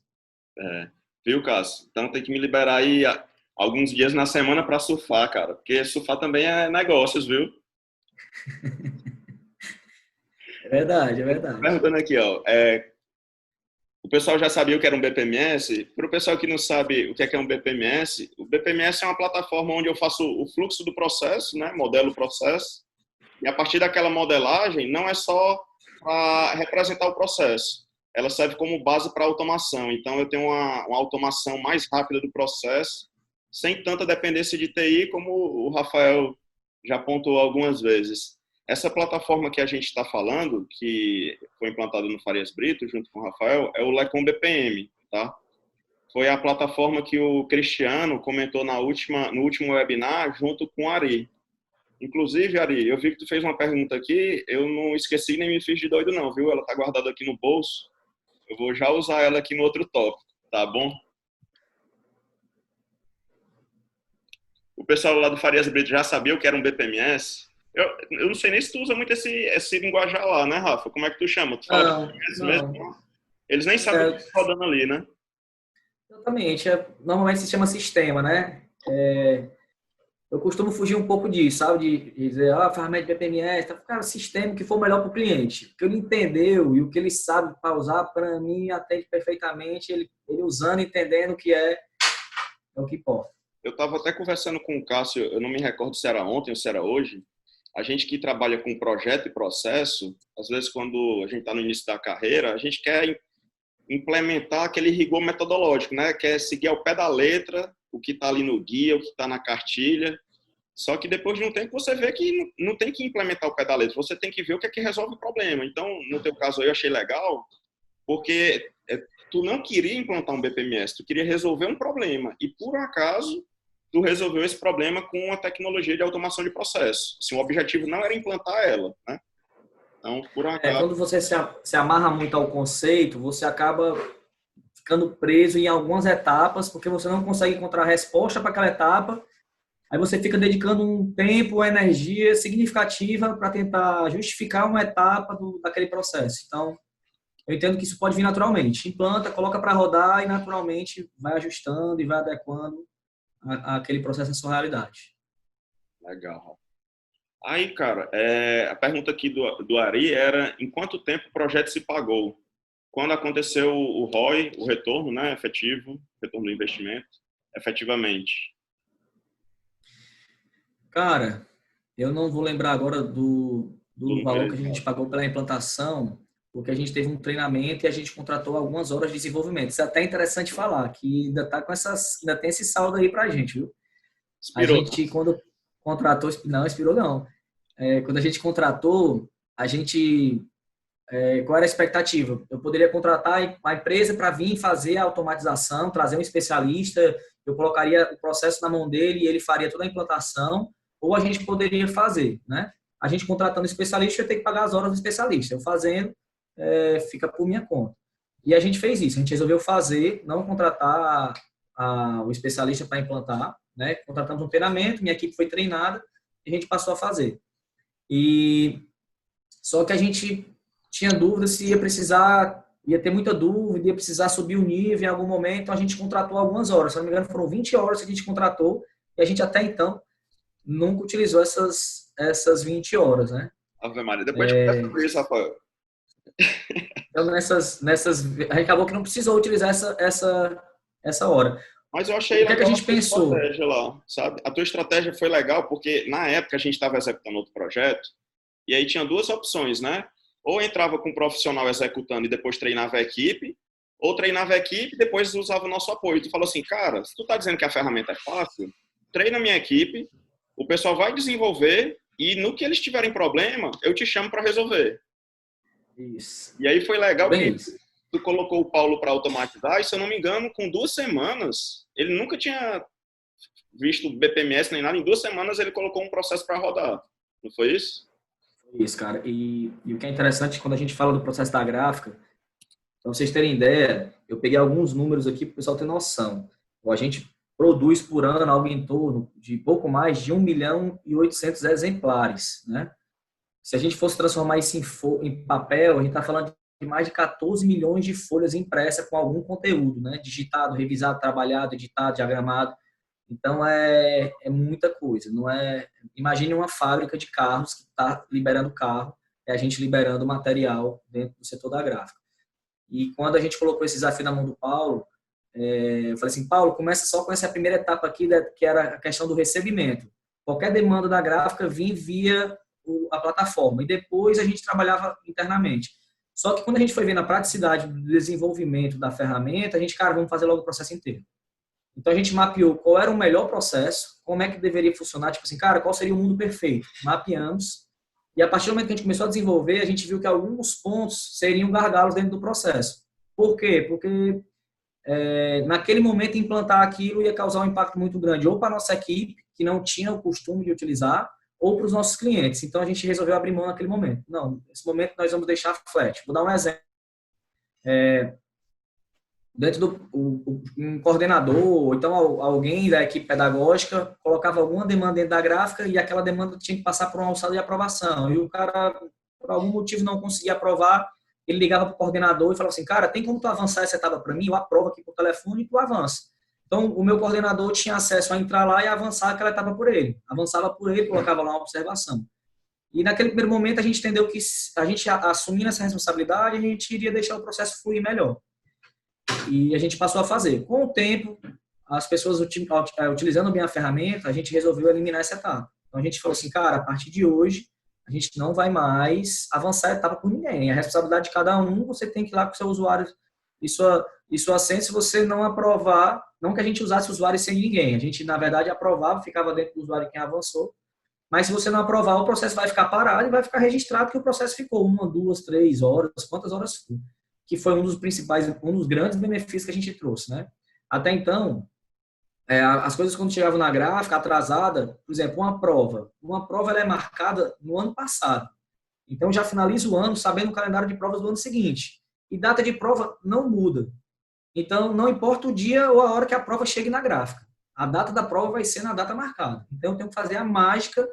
Speaker 1: É. Viu, Cássio? Então tem que me liberar aí alguns dias na semana para surfar, cara. Porque surfar também é negócios, viu?
Speaker 2: É verdade, é verdade.
Speaker 1: Perguntando aqui, ó. O pessoal já sabia o que era um BPMS. Para o pessoal que não sabe o que é um BPMS, o BPMS é uma plataforma onde eu faço o fluxo do processo, né? Modelo o processo. E a partir daquela modelagem, não é só para representar o processo. Ela serve como base para automação. Então, eu tenho uma automação mais rápida do processo, sem tanta dependência de TI, como o Rafael já apontou algumas vezes. Essa plataforma que a gente está falando, que foi implantada no Farias Brito, junto com o Rafael, é o Lecom BPM, tá? Foi a plataforma que o Cristiano comentou no último webinar, junto com o Ari. Inclusive, Ari, eu vi que tu fez uma pergunta aqui, eu não esqueci nem me fiz de doido não, viu? Ela tá guardada aqui no bolso. Eu vou já usar ela aqui no outro tópico, tá bom? O pessoal lá do Farias Brito já sabia o que era um BPMS? Eu não sei nem se tu usa muito esse linguajar lá, né, Rafa? Como é que tu chama? Tu fala
Speaker 2: Não,
Speaker 1: BPMS
Speaker 2: não.
Speaker 1: mesmo? Eles nem sabem o que
Speaker 2: É,
Speaker 1: tá rodando ali, né?
Speaker 2: exatamente. Normalmente se chama sistema, né? Eu costumo fugir um pouco disso, sabe? De dizer, ferramenta de BPMS, tá? Cara, sistema que for melhor para o cliente. O que ele entendeu e o que ele sabe para usar, para mim, atende perfeitamente. Ele usando, entendendo o que é o que importa.
Speaker 1: Eu estava até conversando com o Cássio, eu não me recordo se era ontem ou se era hoje. A gente que trabalha com projeto e processo, às vezes quando a gente está no início da carreira, a gente quer implementar aquele rigor metodológico, né? Quer seguir ao pé da letra o que está ali no guia, o que está na cartilha. Só que depois de um tempo você vê que não tem que implementar o pé da letra, você tem que ver o que é que resolve o problema. Então, no teu caso aí, eu achei legal, porque tu não queria implantar um BPMS, tu queria resolver um problema. E, por acaso, tu resolveu esse problema com uma tecnologia de automação de processo. Assim, o objetivo não era implantar ela, né? Então, por acaso...
Speaker 2: Quando você se amarra muito ao conceito, você acaba ficando preso em algumas etapas, porque você não consegue encontrar resposta para aquela etapa. Aí você fica dedicando um tempo, uma energia significativa para tentar justificar uma etapa daquele processo. Então, eu entendo que isso pode vir naturalmente. Implanta, coloca para rodar e naturalmente vai ajustando e vai adequando aquele processo à sua realidade.
Speaker 1: Legal. Aí, cara, a pergunta aqui do Ari era em quanto tempo o projeto se pagou? Quando aconteceu o ROI, o retorno, né, efetivo, retorno do investimento, efetivamente?
Speaker 2: Cara, eu não vou lembrar agora do
Speaker 1: Do
Speaker 2: valor que a
Speaker 1: mês.
Speaker 2: gente pagou pela implantação, porque a gente teve um treinamento e a gente contratou algumas horas de desenvolvimento. Isso é até interessante falar, que ainda tem esse saldo aí pra gente, viu? A
Speaker 1: Expirou.
Speaker 2: gente, quando contratou, não, expirou não. Quando a gente contratou, a gente qual era a expectativa? Eu poderia contratar a empresa para vir fazer a automatização, trazer um especialista, eu colocaria o processo na mão dele e ele faria toda a implantação, ou a gente poderia fazer, né? A gente contratando especialista, eu tenho que pagar as horas do especialista. Eu fazendo, fica por minha conta. E a gente fez isso, a gente resolveu fazer, não contratar o especialista para implantar, né? Contratamos um treinamento, minha equipe foi treinada e a gente passou a fazer. E só que a gente tinha dúvida se ia precisar, ia ter muita dúvida, ia precisar subir o nível em algum momento, então a gente contratou algumas horas, se não me engano foram 20 horas que a gente contratou, e a gente até então nunca utilizou essas 20 horas, né?
Speaker 1: Ave Maria, depois de conversa sobre isso, Rafael.
Speaker 2: Então a gente acabou que não precisou utilizar essa hora.
Speaker 1: Mas eu achei
Speaker 2: o que é que a gente pensou?
Speaker 1: Estratégia lá, sabe? A tua estratégia foi legal porque na época a gente estava executando outro projeto e aí tinha duas opções, né? Ou entrava com um profissional executando e depois treinava a equipe, ou treinava a equipe e depois usava o nosso apoio. Tu falou assim, cara, se tu tá dizendo que a ferramenta é fácil, treina a minha equipe, o pessoal vai desenvolver e no que eles tiverem problema, eu te chamo para resolver.
Speaker 2: Isso.
Speaker 1: E aí foi legal
Speaker 2: bem
Speaker 1: que
Speaker 2: isso.
Speaker 1: Tu colocou o Paulo para automatizar e, se eu não me engano, com 2 semanas, ele nunca tinha visto BPMS nem nada, em 2 semanas ele colocou um processo para rodar. Não foi isso?
Speaker 2: Foi isso, cara. E o que é interessante, quando a gente fala do processo da gráfica, para vocês terem ideia, eu peguei alguns números aqui para o pessoal ter noção. A gente produz por ano algo em torno de pouco mais de 1.800.000 exemplares, né? Se a gente fosse transformar isso em papel, a gente está falando de mais de 14 milhões de folhas impressas com algum conteúdo, né? Digitado, revisado, trabalhado, editado, diagramado. Então, é muita coisa. Não é... Imagine uma fábrica de carros que está liberando carro, é a gente liberando material dentro do setor da gráfica. E quando a gente colocou esse desafio na mão do Paulo, eu falei assim, Paulo, começa só com essa primeira etapa aqui, que era a questão do recebimento. Qualquer demanda da gráfica vinha via a plataforma, e depois a gente trabalhava internamente. Só que quando a gente foi vendo a praticidade do desenvolvimento da ferramenta, a gente, cara, vamos fazer logo o processo inteiro. Então a gente mapeou qual era o melhor processo, como é que deveria funcionar, tipo assim, cara, qual seria o mundo perfeito? Mapeamos, e a partir do momento que a gente começou a desenvolver, a gente viu que alguns pontos seriam gargalos dentro do processo. Por quê? Porque naquele momento implantar aquilo ia causar um impacto muito grande, ou para a nossa equipe, que não tinha o costume de utilizar, ou para os nossos clientes. Então a gente resolveu abrir mão naquele momento. Não, nesse momento nós vamos deixar flat. Vou dar um exemplo. Dentro do um coordenador, ou então alguém da equipe pedagógica colocava alguma demanda dentro da gráfica e aquela demanda tinha que passar por uma alçada de aprovação. E o cara, por algum motivo, não conseguia aprovar, ele ligava para o coordenador e falava assim, cara, tem como tu avançar essa etapa para mim? Eu aprovo aqui por telefone e tu avança. Então, o meu coordenador tinha acesso a entrar lá e avançar aquela etapa por ele. Avançava por ele, colocava lá uma observação. E naquele primeiro momento a gente entendeu que a gente assumindo essa responsabilidade, a gente iria deixar o processo fluir melhor. E a gente passou a fazer. Com o tempo, as pessoas utilizando bem a ferramenta, a gente resolveu eliminar essa etapa. Então a gente falou assim, cara, a partir de hoje, a gente não vai mais avançar a etapa por ninguém. A responsabilidade de cada um, você tem que ir lá com o seu usuário e sua senha, se você não aprovar, não que a gente usasse usuários sem ninguém, a gente, na verdade, aprovava, ficava dentro do usuário quem avançou, mas se você não aprovar, o processo vai ficar parado e vai ficar registrado que o processo ficou 1, 2, 3 horas, quantas horas for, que foi um dos principais, um dos grandes benefícios que a gente trouxe, né? Até então, as coisas quando chegavam na gráfica atrasada, por exemplo, uma prova ela é marcada no ano passado. Então, já finaliza o ano sabendo o calendário de provas do ano seguinte. E data de prova não muda. Então, não importa o dia ou a hora que a prova chegue na gráfica. A data da prova vai ser na data marcada. Então, eu tenho que fazer a mágica.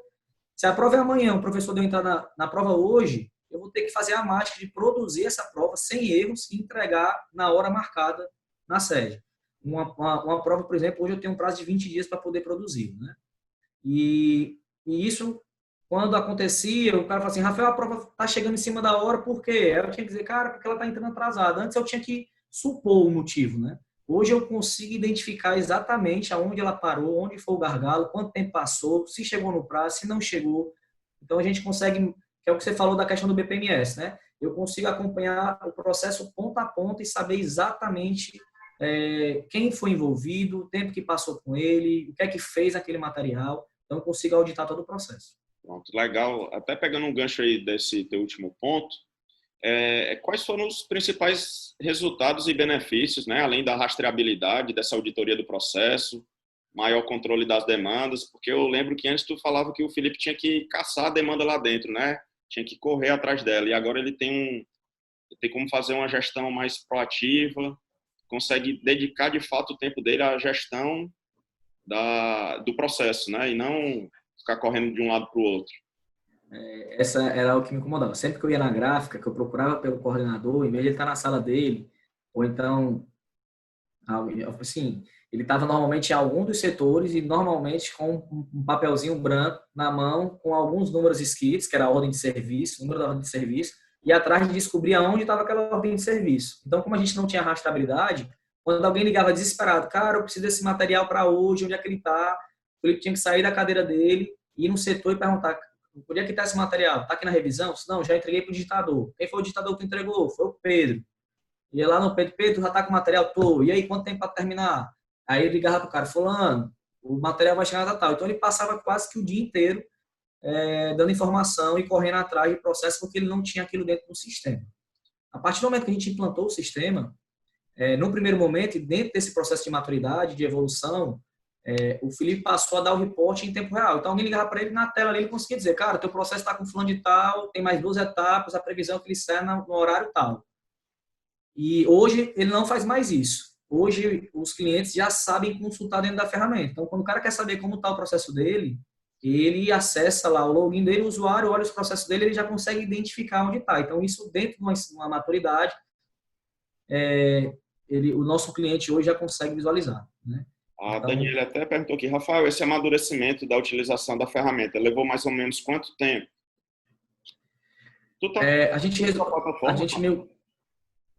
Speaker 2: Se a prova é amanhã, o professor deu entrada na prova hoje, eu vou ter que fazer a mágica de produzir essa prova sem erros e entregar na hora marcada na sede. Uma prova, por exemplo, hoje eu tenho um prazo de 20 dias para poder produzir, né? E isso, quando acontecia, o cara fala assim, Rafael, a prova está chegando em cima da hora, por quê? Aí eu tinha que dizer, cara, porque ela está entrando atrasada. Antes eu tinha que supor o motivo, né? Hoje eu consigo identificar exatamente aonde ela parou, onde foi o gargalo, quanto tempo passou, se chegou no prazo, se não chegou. Então a gente consegue, que é o que você falou da questão do BPMS, né? Eu consigo acompanhar o processo ponta a ponta e saber exatamente quem foi envolvido, o tempo que passou com ele, o que é que fez aquele material. Então eu consigo auditar todo o processo.
Speaker 1: Pronto, legal. Até pegando um gancho aí desse teu último ponto, Quais foram os principais resultados e benefícios, né, além da rastreabilidade, dessa auditoria do processo, maior controle das demandas? Porque eu lembro que antes tu falava que o Felipe tinha que caçar a demanda lá dentro, né? Tinha que correr atrás dela. E agora ele tem como fazer uma gestão mais proativa, consegue dedicar de fato o tempo dele à gestão do processo, né? E não ficar correndo de um lado para o outro.
Speaker 2: Essa era o que me incomodava. Sempre que eu ia na gráfica, que eu procurava pelo coordenador, em vez de ele estar na sala dele, ou então, assim, ele estava normalmente em algum dos setores e normalmente com um papelzinho branco na mão, com alguns números escritos, que era a ordem de serviço, número da ordem de serviço, e atrás de descobrir aonde estava aquela ordem de serviço. Então, como a gente não tinha rastreabilidade, quando alguém ligava desesperado, cara, eu preciso desse material para hoje, onde é que ele está? O Felipe tinha que sair da cadeira dele, ir no setor e perguntar, onde é que está esse material? Está aqui na revisão? Não, já entreguei para o digitador. Quem foi o digitador que entregou? Foi o Pedro. Ia lá no Pedro, Pedro, já está com o material? Tô. E aí, quanto tempo para terminar? Aí ele ligava para o cara, fulano, o material vai chegar na tal. Então, ele passava quase que o dia inteiro dando informação e correndo atrás do processo, porque ele não tinha aquilo dentro do sistema. A partir do momento que a gente implantou o sistema, no primeiro momento, e dentro desse processo de maturidade, de evolução, o Felipe passou a dar o reporte em tempo real. Então, alguém ligava para ele na tela ali, ele conseguia dizer, cara, teu processo está com fulano de tal, tem mais 12 etapas, a previsão é que ele saia no horário tal. E hoje, ele não faz mais isso. Hoje, os clientes já sabem consultar dentro da ferramenta. Então, quando o cara quer saber como está o processo dele, ele acessa lá o login dele, o usuário olha os processos dele, ele já consegue identificar onde está. Então, isso dentro de uma maturidade, o nosso cliente hoje já consegue visualizar, né?
Speaker 1: A
Speaker 2: Então,
Speaker 1: Daniela até perguntou aqui, Rafael, esse amadurecimento da utilização da ferramenta levou mais ou menos quanto tempo? Tu tá
Speaker 2: a gente
Speaker 1: com essa plataforma?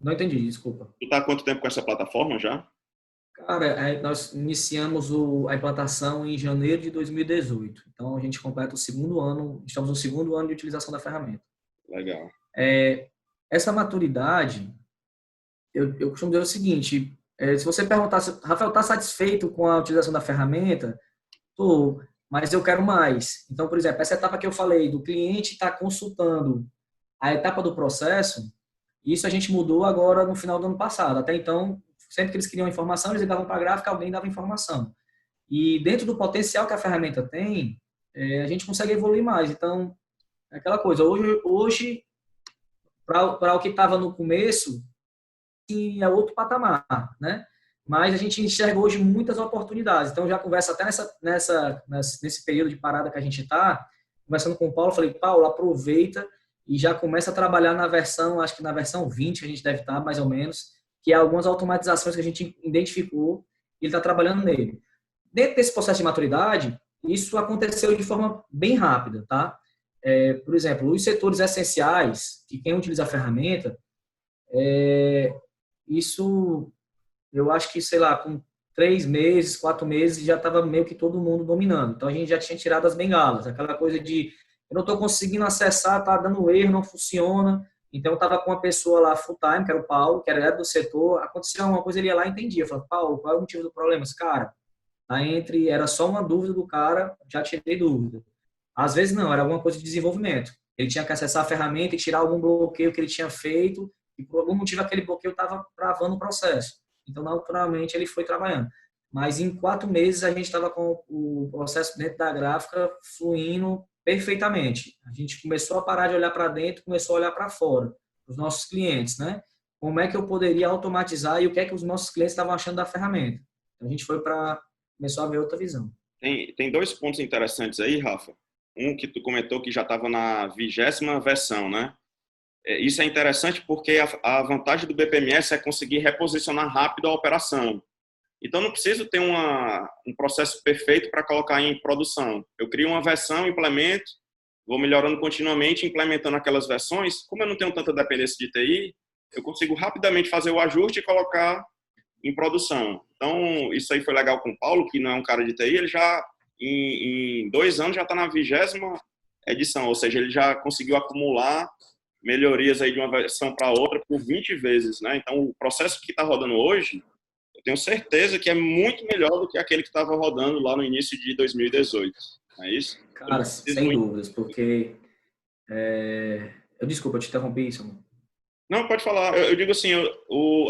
Speaker 2: não entendi, desculpa.
Speaker 1: Tu tá há quanto tempo com essa plataforma já?
Speaker 2: Cara, nós iniciamos a implantação em janeiro de 2018. Então, a gente completa o segundo ano, estamos no segundo ano de utilização da ferramenta.
Speaker 1: Legal.
Speaker 2: Essa maturidade, eu costumo dizer o seguinte, se você perguntar, Rafael, está satisfeito com a utilização da ferramenta? Tô, mas eu quero mais. Então, por exemplo, essa etapa que eu falei, do cliente estar consultando a etapa do processo, isso a gente mudou agora no final do ano passado. Até então, sempre que eles queriam informação, eles ligavam para a gráfica, alguém dava informação. E dentro do potencial que a ferramenta tem, a gente consegue evoluir mais. Então, é aquela coisa, hoje para o que estava no começo, é outro patamar, né? Mas a gente enxerga hoje muitas oportunidades. Então, já conversa até nesse período de parada que a gente está, conversando com o Paulo, falei, Paulo, aproveita e já começa a trabalhar na versão, acho que na versão 20 a gente deve estar, mais ou menos, que é algumas automatizações que a gente identificou e ele está trabalhando nele. Dentro desse processo de maturidade, isso aconteceu de forma bem rápida, tá? Por exemplo, os setores essenciais, que quem utiliza a ferramenta, isso, eu acho que, sei lá, com 3 meses, 4 meses, já estava meio que todo mundo dominando. Então, a gente já tinha tirado as bengalas, aquela coisa de, eu não estou conseguindo acessar, está dando erro, não funciona. Então, eu estava com uma pessoa lá full time, que era o Paulo, que era do setor, aconteceu alguma coisa, ele ia lá e entendia. Eu falava, Paulo, qual é o motivo do problema? Esse cara, tá era só uma dúvida do cara, já tirei dúvida. Às vezes não, era alguma coisa de desenvolvimento. Ele tinha que acessar a ferramenta e tirar algum bloqueio que ele tinha feito, e por algum motivo aquele bloqueio estava travando o processo. Então, naturalmente, ele foi trabalhando. Mas em 4 meses a gente estava com o processo dentro da gráfica fluindo perfeitamente. A gente começou a parar de olhar para dentro, começou a olhar para fora, os nossos clientes, né? Como é que eu poderia automatizar e o que é que os nossos clientes estavam achando da ferramenta. Então, a gente começou a ver outra visão.
Speaker 1: Tem 2 pontos interessantes aí, Rafa. Um que tu comentou que já estava na 20ª versão, né? Isso é interessante porque a vantagem do BPMS é conseguir reposicionar rápido a operação. Então, não preciso ter um processo perfeito para colocar em produção. Eu crio uma versão, implemento, vou melhorando continuamente, implementando aquelas versões. Como eu não tenho tanta dependência de TI, eu consigo rapidamente fazer o ajuste e colocar em produção. Então, isso aí foi legal com o Paulo, que não é um cara de TI, ele já, em 2 anos, já está na 20ª edição, ou seja, ele já conseguiu acumular melhorias aí de uma versão para outra por 20 vezes, né? Então, o processo que está rodando hoje, eu tenho certeza que é muito melhor do que aquele que estava rodando lá no início de 2018, não é isso?
Speaker 2: Cara, sem dúvidas, porque... Desculpa, eu te interrompi, Samuel.
Speaker 1: Não, pode falar. Eu digo assim,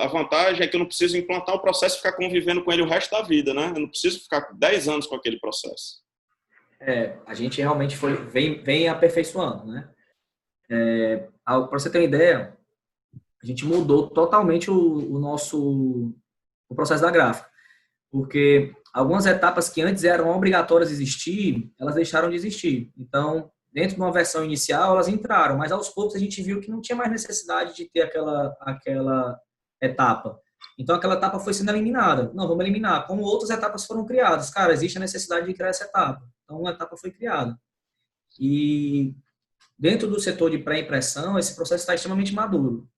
Speaker 1: a vantagem é que eu não preciso implantar o processo e ficar convivendo com ele o resto da vida, né? Eu não preciso ficar 10 anos com aquele processo.
Speaker 2: A gente realmente vem aperfeiçoando, né? Para você ter uma ideia, a gente mudou totalmente o processo da gráfica, porque algumas etapas que antes eram obrigatórias de existir, elas deixaram de existir. Então, dentro de uma versão inicial, elas entraram, mas aos poucos a gente viu que não tinha mais necessidade de ter aquela etapa. Então, aquela etapa foi sendo eliminada. Não, vamos eliminar. Como outras etapas foram criadas. Cara, existe a necessidade de criar essa etapa. Então, uma etapa foi criada. E dentro do setor de pré-impressão, esse processo está extremamente maduro.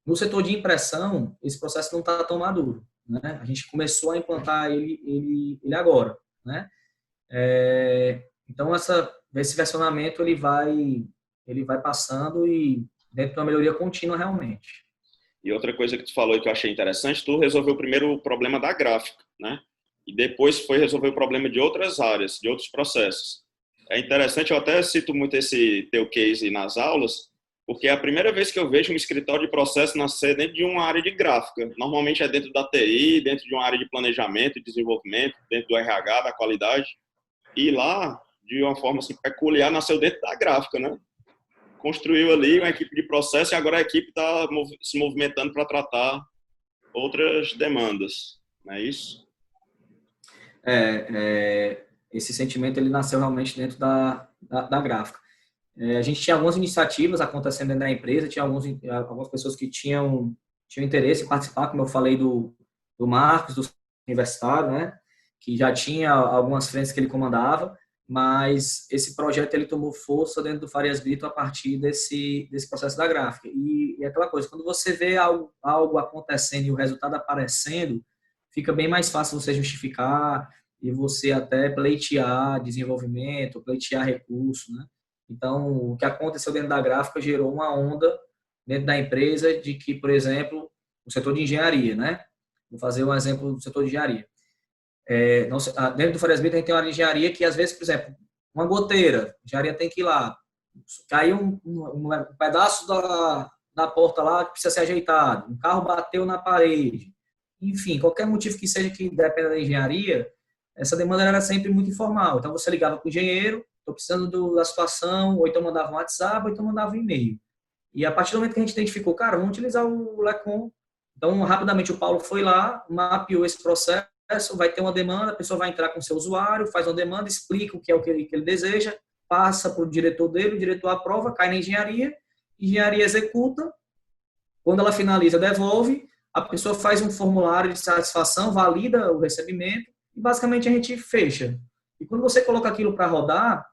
Speaker 2: No setor de impressão, esse processo não está tão maduro, né? A gente começou a implantar ele agora, né? Então, esse versionamento ele vai passando e dentro de uma melhoria contínua realmente.
Speaker 1: E outra coisa que tu falou e que eu achei interessante, tu resolveu primeiro o problema da gráfica, né? E depois foi resolver o problema de outras áreas, de outros processos. É interessante, eu até cito muito esse teu case nas aulas, porque é a primeira vez que eu vejo um escritório de processo nascer dentro de uma área de gráfica. Normalmente é dentro da TI, dentro de uma área de planejamento e desenvolvimento, dentro do RH, da qualidade. E lá, de uma forma assim, peculiar, nasceu dentro da gráfica, né? Construiu ali uma equipe de processo e agora a equipe está se movimentando para tratar outras demandas, não é isso?
Speaker 2: Esse sentimento ele nasceu realmente dentro da gráfica. A gente tinha algumas iniciativas acontecendo dentro da empresa, tinha algumas pessoas que tinham interesse em participar, como eu falei do Marcos, do universitário, né, que já tinha algumas frentes que ele comandava, mas esse projeto ele tomou força dentro do Farias Brito a partir desse processo da gráfica. E aquela coisa, quando você vê algo acontecendo e o resultado aparecendo, fica bem mais fácil você justificar e você até pleitear desenvolvimento, pleitear recurso, né? Então, o que aconteceu dentro da gráfica gerou uma onda dentro da empresa de que, por exemplo, o setor de engenharia, né? Vou fazer um exemplo do setor de engenharia. Dentro do Farias Brito, a gente tem uma área de engenharia que, às vezes, por exemplo, uma goteira, a engenharia tem que ir lá, caiu um pedaço da porta lá que precisa ser ajeitado, um carro bateu na parede, enfim, qualquer motivo que seja que dependa da engenharia, essa demanda era sempre muito informal. Então, você ligava para o engenheiro, estou precisando da situação, ou então mandava um WhatsApp, ou então mandava um e-mail. E a partir do momento que a gente identificou, cara, vamos utilizar o Lecom. Então, rapidamente o Paulo foi lá, mapeou esse processo, vai ter uma demanda, a pessoa vai entrar com o seu usuário, faz uma demanda, explica o que é o que ele deseja, passa para o diretor dele, o diretor aprova, cai na engenharia executa, quando ela finaliza, devolve, a pessoa faz um formulário de satisfação, valida o recebimento, e basicamente a gente fecha. E quando você coloca aquilo para rodar,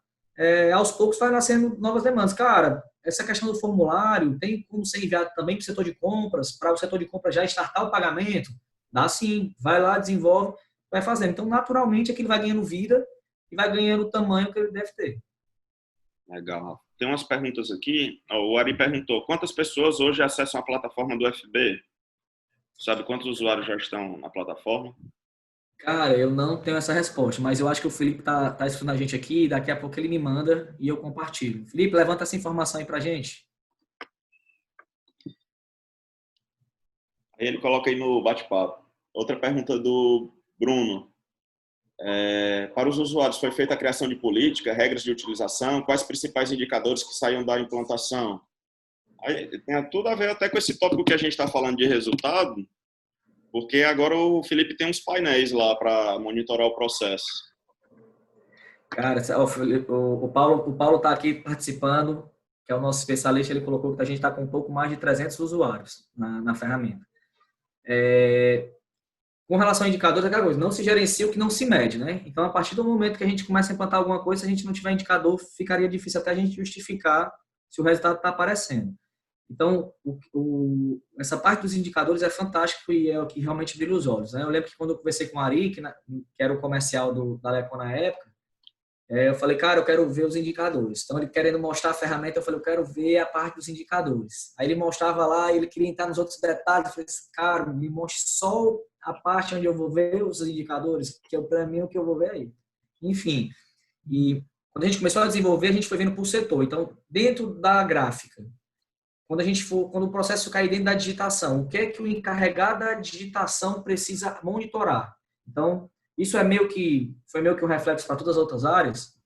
Speaker 2: aos poucos vai nascendo novas demandas. Cara, essa questão do formulário tem como ser enviado também para o setor de compras, para o setor de compras já startar o pagamento? Dá sim, vai lá, desenvolve, vai fazendo. Então, naturalmente, aquilo vai ganhando vida e vai ganhando o tamanho que ele deve ter.
Speaker 1: Legal. Tem umas perguntas aqui. O Ari perguntou, quantas pessoas hoje acessam a plataforma do FB? Sabe quantos usuários já estão na plataforma?
Speaker 2: Cara, eu não tenho essa resposta, mas eu acho que o Felipe tá escutando a gente aqui, daqui a pouco ele me manda e eu compartilho. Felipe, levanta essa informação aí pra gente.
Speaker 1: Aí ele coloca aí no bate-papo. Outra pergunta do Bruno. Para os usuários, foi feita a criação de política, regras de utilização, quais principais indicadores que saíam da implantação? Aí, tem tudo a ver até com esse tópico que a gente está falando de resultado, porque agora o Felipe tem uns painéis lá para monitorar o processo.
Speaker 2: Cara, o Paulo está aqui participando, que é o nosso especialista, ele colocou que a gente está com um pouco mais de 300 usuários na ferramenta. Com relação a indicadores, é aquela coisa, não se gerencia o que não se mede, né? Então, a partir do momento que a gente começa a implantar alguma coisa, se a gente não tiver indicador, ficaria difícil até a gente justificar se o resultado está aparecendo. Então, essa parte dos indicadores é fantástico e é o que realmente brilha os olhos, né? Eu lembro que quando eu conversei com o Ari, que era o comercial da Lecon na época, eu falei, cara, eu quero ver os indicadores. Então, ele querendo mostrar a ferramenta, eu falei, eu quero ver a parte dos indicadores. Aí ele mostrava lá, ele queria entrar nos outros detalhes. Eu falei, cara, me mostre só a parte onde eu vou ver os indicadores, que é para mim o que eu vou ver aí. Enfim, e quando a gente começou a desenvolver, a gente foi vendo por setor. Então, dentro da gráfica, quando o processo cair dentro da digitação, o que é que o encarregado da digitação precisa monitorar? Então, isso foi meio que um reflexo para todas as outras áreas.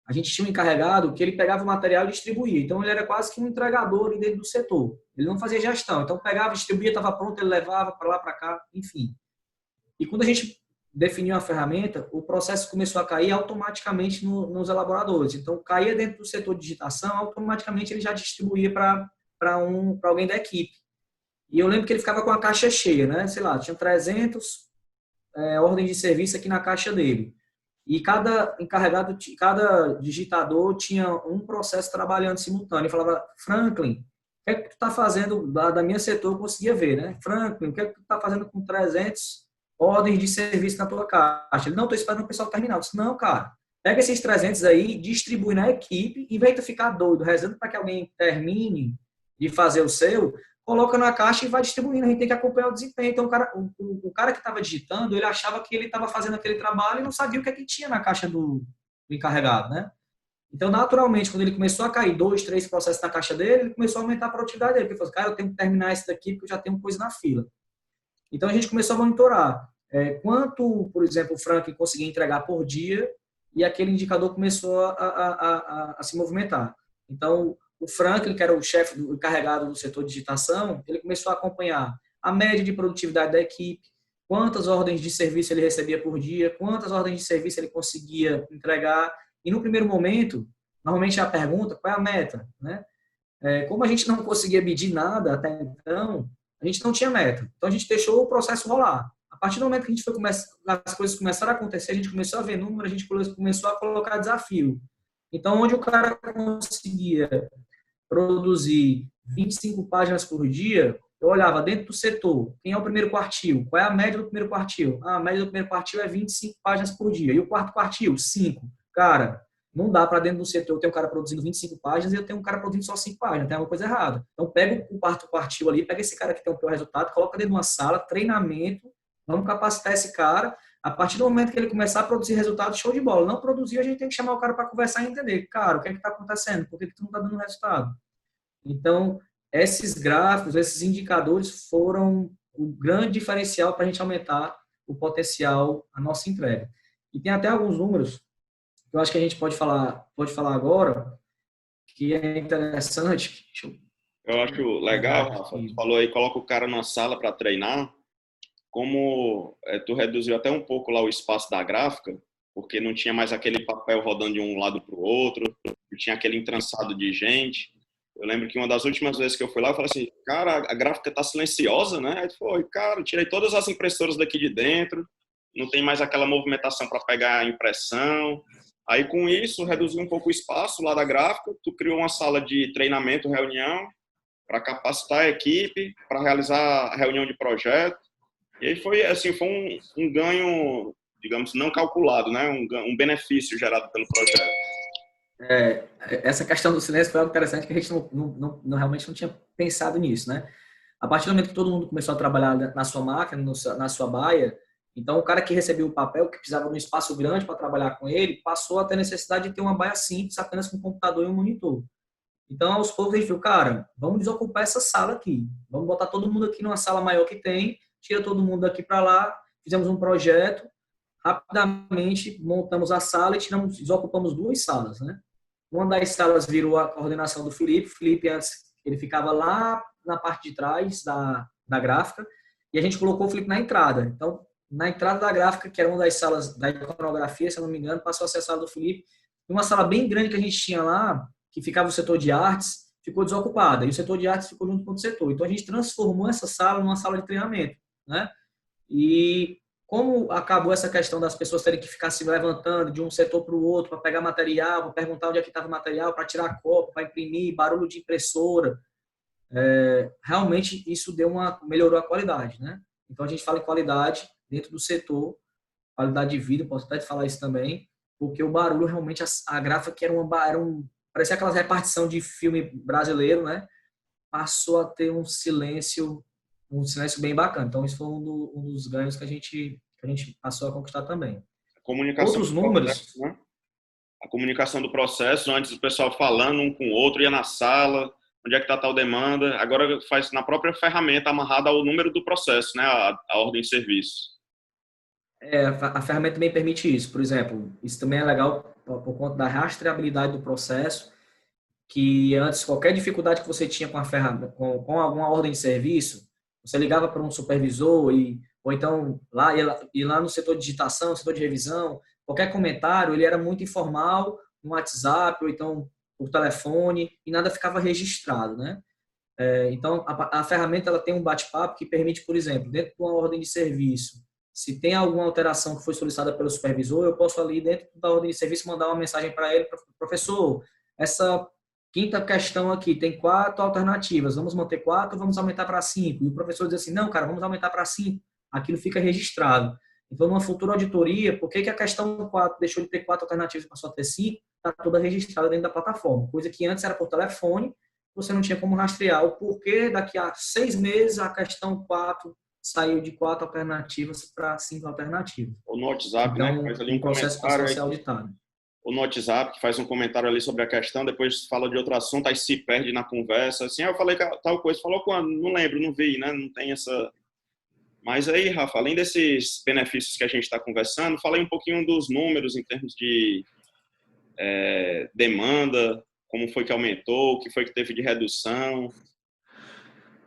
Speaker 2: A gente tinha um encarregado que ele pegava o material e distribuía. Então, ele era quase que um entregador ali dentro do setor. Ele não fazia gestão. Então, pegava, distribuía, estava pronto, ele levava para lá, para cá, enfim. E quando a gente definiu a ferramenta, o processo começou a cair automaticamente nos elaboradores. Então, caía dentro do setor de digitação, automaticamente ele já distribuía para alguém da equipe. E eu lembro que ele ficava com a caixa cheia, né? Sei lá, tinha 300 ordens de serviço aqui na caixa dele. E cada encarregado, cada digitador tinha um processo trabalhando simultâneo. Eu falava, Franklin, o que é que tu está fazendo da minha setor? Eu conseguia ver, né? Franklin, o que é que tu está fazendo com 300 ordens de serviço na tua caixa? Ele, não, estou esperando o pessoal terminar. Eu disse, não, cara, pega esses 300 aí, distribui na equipe, em vez de ficar doido, rezando para que alguém termine de fazer o seu, coloca na caixa e vai distribuindo. A gente tem que acompanhar o desempenho. Então, o cara que estava digitando, ele achava que ele estava fazendo aquele trabalho e não sabia o que é que tinha na caixa do encarregado, né? Então, naturalmente, quando ele começou a cair 2, 3 processos na caixa dele, ele começou a aumentar a produtividade dele. Ele falou, cara, eu tenho que terminar esse daqui porque eu já tenho coisa na fila. Então, a gente começou a monitorar quanto, por exemplo, o Franklin conseguia entregar por dia e aquele indicador começou a se movimentar. Então, o Franklin, que era o chefe, o encarregado do setor de digitação, ele começou a acompanhar a média de produtividade da equipe, quantas ordens de serviço ele recebia por dia, quantas ordens de serviço ele conseguia entregar. E no primeiro momento, normalmente é a pergunta, qual é a meta? Né? Como a gente não conseguia medir nada até então, a gente não tinha meta. Então, a gente deixou o processo rolar. A partir do momento que a gente as coisas começaram a acontecer, a gente começou a ver número, a gente começou a colocar desafio. Então, onde o cara conseguia produzir 25 páginas por dia, eu olhava dentro do setor, quem é o primeiro quartil? Qual é a média do primeiro quartil? A média do primeiro quartil é 25 páginas por dia. E o quarto quartil? 5. Cara, não dá para dentro do setor eu ter um cara produzindo 25 páginas e eu tenho um cara produzindo só 5 páginas. Tem alguma coisa errada. Então, pega o quarto quartil ali, pega esse cara que tem o pior resultado, coloca dentro de uma sala, treinamento, vamos capacitar esse cara. A partir do momento que ele começar a produzir resultado, show de bola. Não produzir, a gente tem que chamar o cara para conversar e entender. Cara, o que é que está acontecendo? Por que tu não está dando resultado? Então, esses gráficos, esses indicadores foram o grande diferencial para a gente aumentar o potencial, a nossa entrega. E tem até alguns números que eu acho que a gente pode falar agora, que é interessante.
Speaker 1: Eu acho legal, Rafa, tu falou aí, coloca o cara numa sala para treinar, como tu reduziu até um pouco lá o espaço da gráfica, porque não tinha mais aquele papel rodando de um lado para o outro, não tinha aquele entrançado de gente. Eu lembro que uma das últimas vezes que eu fui lá, eu falei assim, cara, a gráfica tá silenciosa, né? Aí foi, cara, eu tirei todas as impressoras daqui de dentro, não tem mais aquela movimentação para pegar a impressão. Aí, com isso, reduziu um pouco o espaço lá da gráfica, tu criou uma sala de treinamento, reunião, para capacitar a equipe, para realizar a reunião de projeto. E aí foi, assim, foi um ganho, digamos, não calculado, né? Um benefício gerado pelo projeto.
Speaker 2: Essa questão do silêncio foi algo interessante que a gente realmente não tinha pensado nisso, né? A partir do momento que todo mundo começou a trabalhar na sua máquina, na sua baia, então o cara que recebia o papel, que precisava de um espaço grande para trabalhar com ele, passou a ter necessidade de ter uma baia simples, apenas com um computador e um monitor. Então, aos poucos, a gente viu, cara, vamos desocupar essa sala aqui. Vamos botar todo mundo aqui numa sala maior que tem, tira todo mundo daqui para lá, fizemos um projeto, rapidamente montamos a sala e desocupamos 2 salas, né? Uma das salas virou a coordenação do Felipe. O Felipe, antes, ele ficava lá na parte de trás da gráfica e a gente colocou o Felipe na entrada. Então, na entrada da gráfica, que era uma das salas da iconografia, se eu não me engano, passou a ser a sala do Felipe. Uma sala bem grande que a gente tinha lá, que ficava o setor de artes, ficou desocupada. E o setor de artes ficou junto com o setor. Então, a gente transformou essa sala numa sala de treinamento, né? E como acabou essa questão das pessoas terem que ficar se levantando de um setor para o outro para pegar material, para perguntar onde é que estava o material, para tirar copo, para imprimir, barulho de impressora, realmente isso melhorou a qualidade, né? Então, a gente fala em qualidade dentro do setor, qualidade de vida, posso até te falar isso também, porque o barulho realmente, a gráfica que parecia aquelas repartição de filme brasileiro, né? Passou a ter um silêncio bem bacana. Então, isso foi um dos ganhos que a gente passou a conquistar também. Outros números...
Speaker 1: Né? A comunicação do processo, antes o pessoal falando um com o outro, ia na sala, onde é que está tal demanda. Agora faz na própria ferramenta amarrada ao número do processo, né? A ordem de serviço.
Speaker 2: A ferramenta também permite isso. Por exemplo, isso também é legal por conta da rastreabilidade do processo, que antes qualquer dificuldade que você tinha com a ferramenta, com alguma ordem de serviço, você ligava para um supervisor ou então lá no setor de digitação, setor de revisão, qualquer comentário, ele era muito informal, no WhatsApp ou então por telefone e nada ficava registrado, né? Então, a ferramenta ela tem um bate-papo que permite, por exemplo, dentro de uma ordem de serviço, se tem alguma alteração que foi solicitada pelo supervisor, eu posso ali dentro da ordem de serviço mandar uma mensagem para ele, professor, essa quinta questão aqui tem 4 alternativas, vamos manter 4 ou vamos aumentar para 5? E o professor diz assim, não, cara, vamos aumentar para 5. Aquilo fica registrado. Então, numa futura auditoria, por que a questão 4 deixou de ter 4 alternativas e passou a ter 5? Está toda registrada dentro da plataforma. Coisa que antes era por telefone, você não tinha como rastrear o porquê daqui a 6 meses a questão 4 saiu de 4 alternativas para 5 alternativas.
Speaker 1: Ou no WhatsApp,
Speaker 2: então,
Speaker 1: né? Que faz ali um
Speaker 2: o processo passou a ser
Speaker 1: comentário.
Speaker 2: auditado.
Speaker 1: Ou no WhatsApp, que faz um comentário ali sobre a questão, depois fala de outro assunto, aí se perde na conversa. Assim, eu falei tal coisa, falou quando? Não lembro, não vi, né? Não tem essa... Mas aí, Rafa, além desses benefícios que a gente está conversando, falei um pouquinho dos números em termos de demanda, como foi que aumentou, o que foi que teve de redução.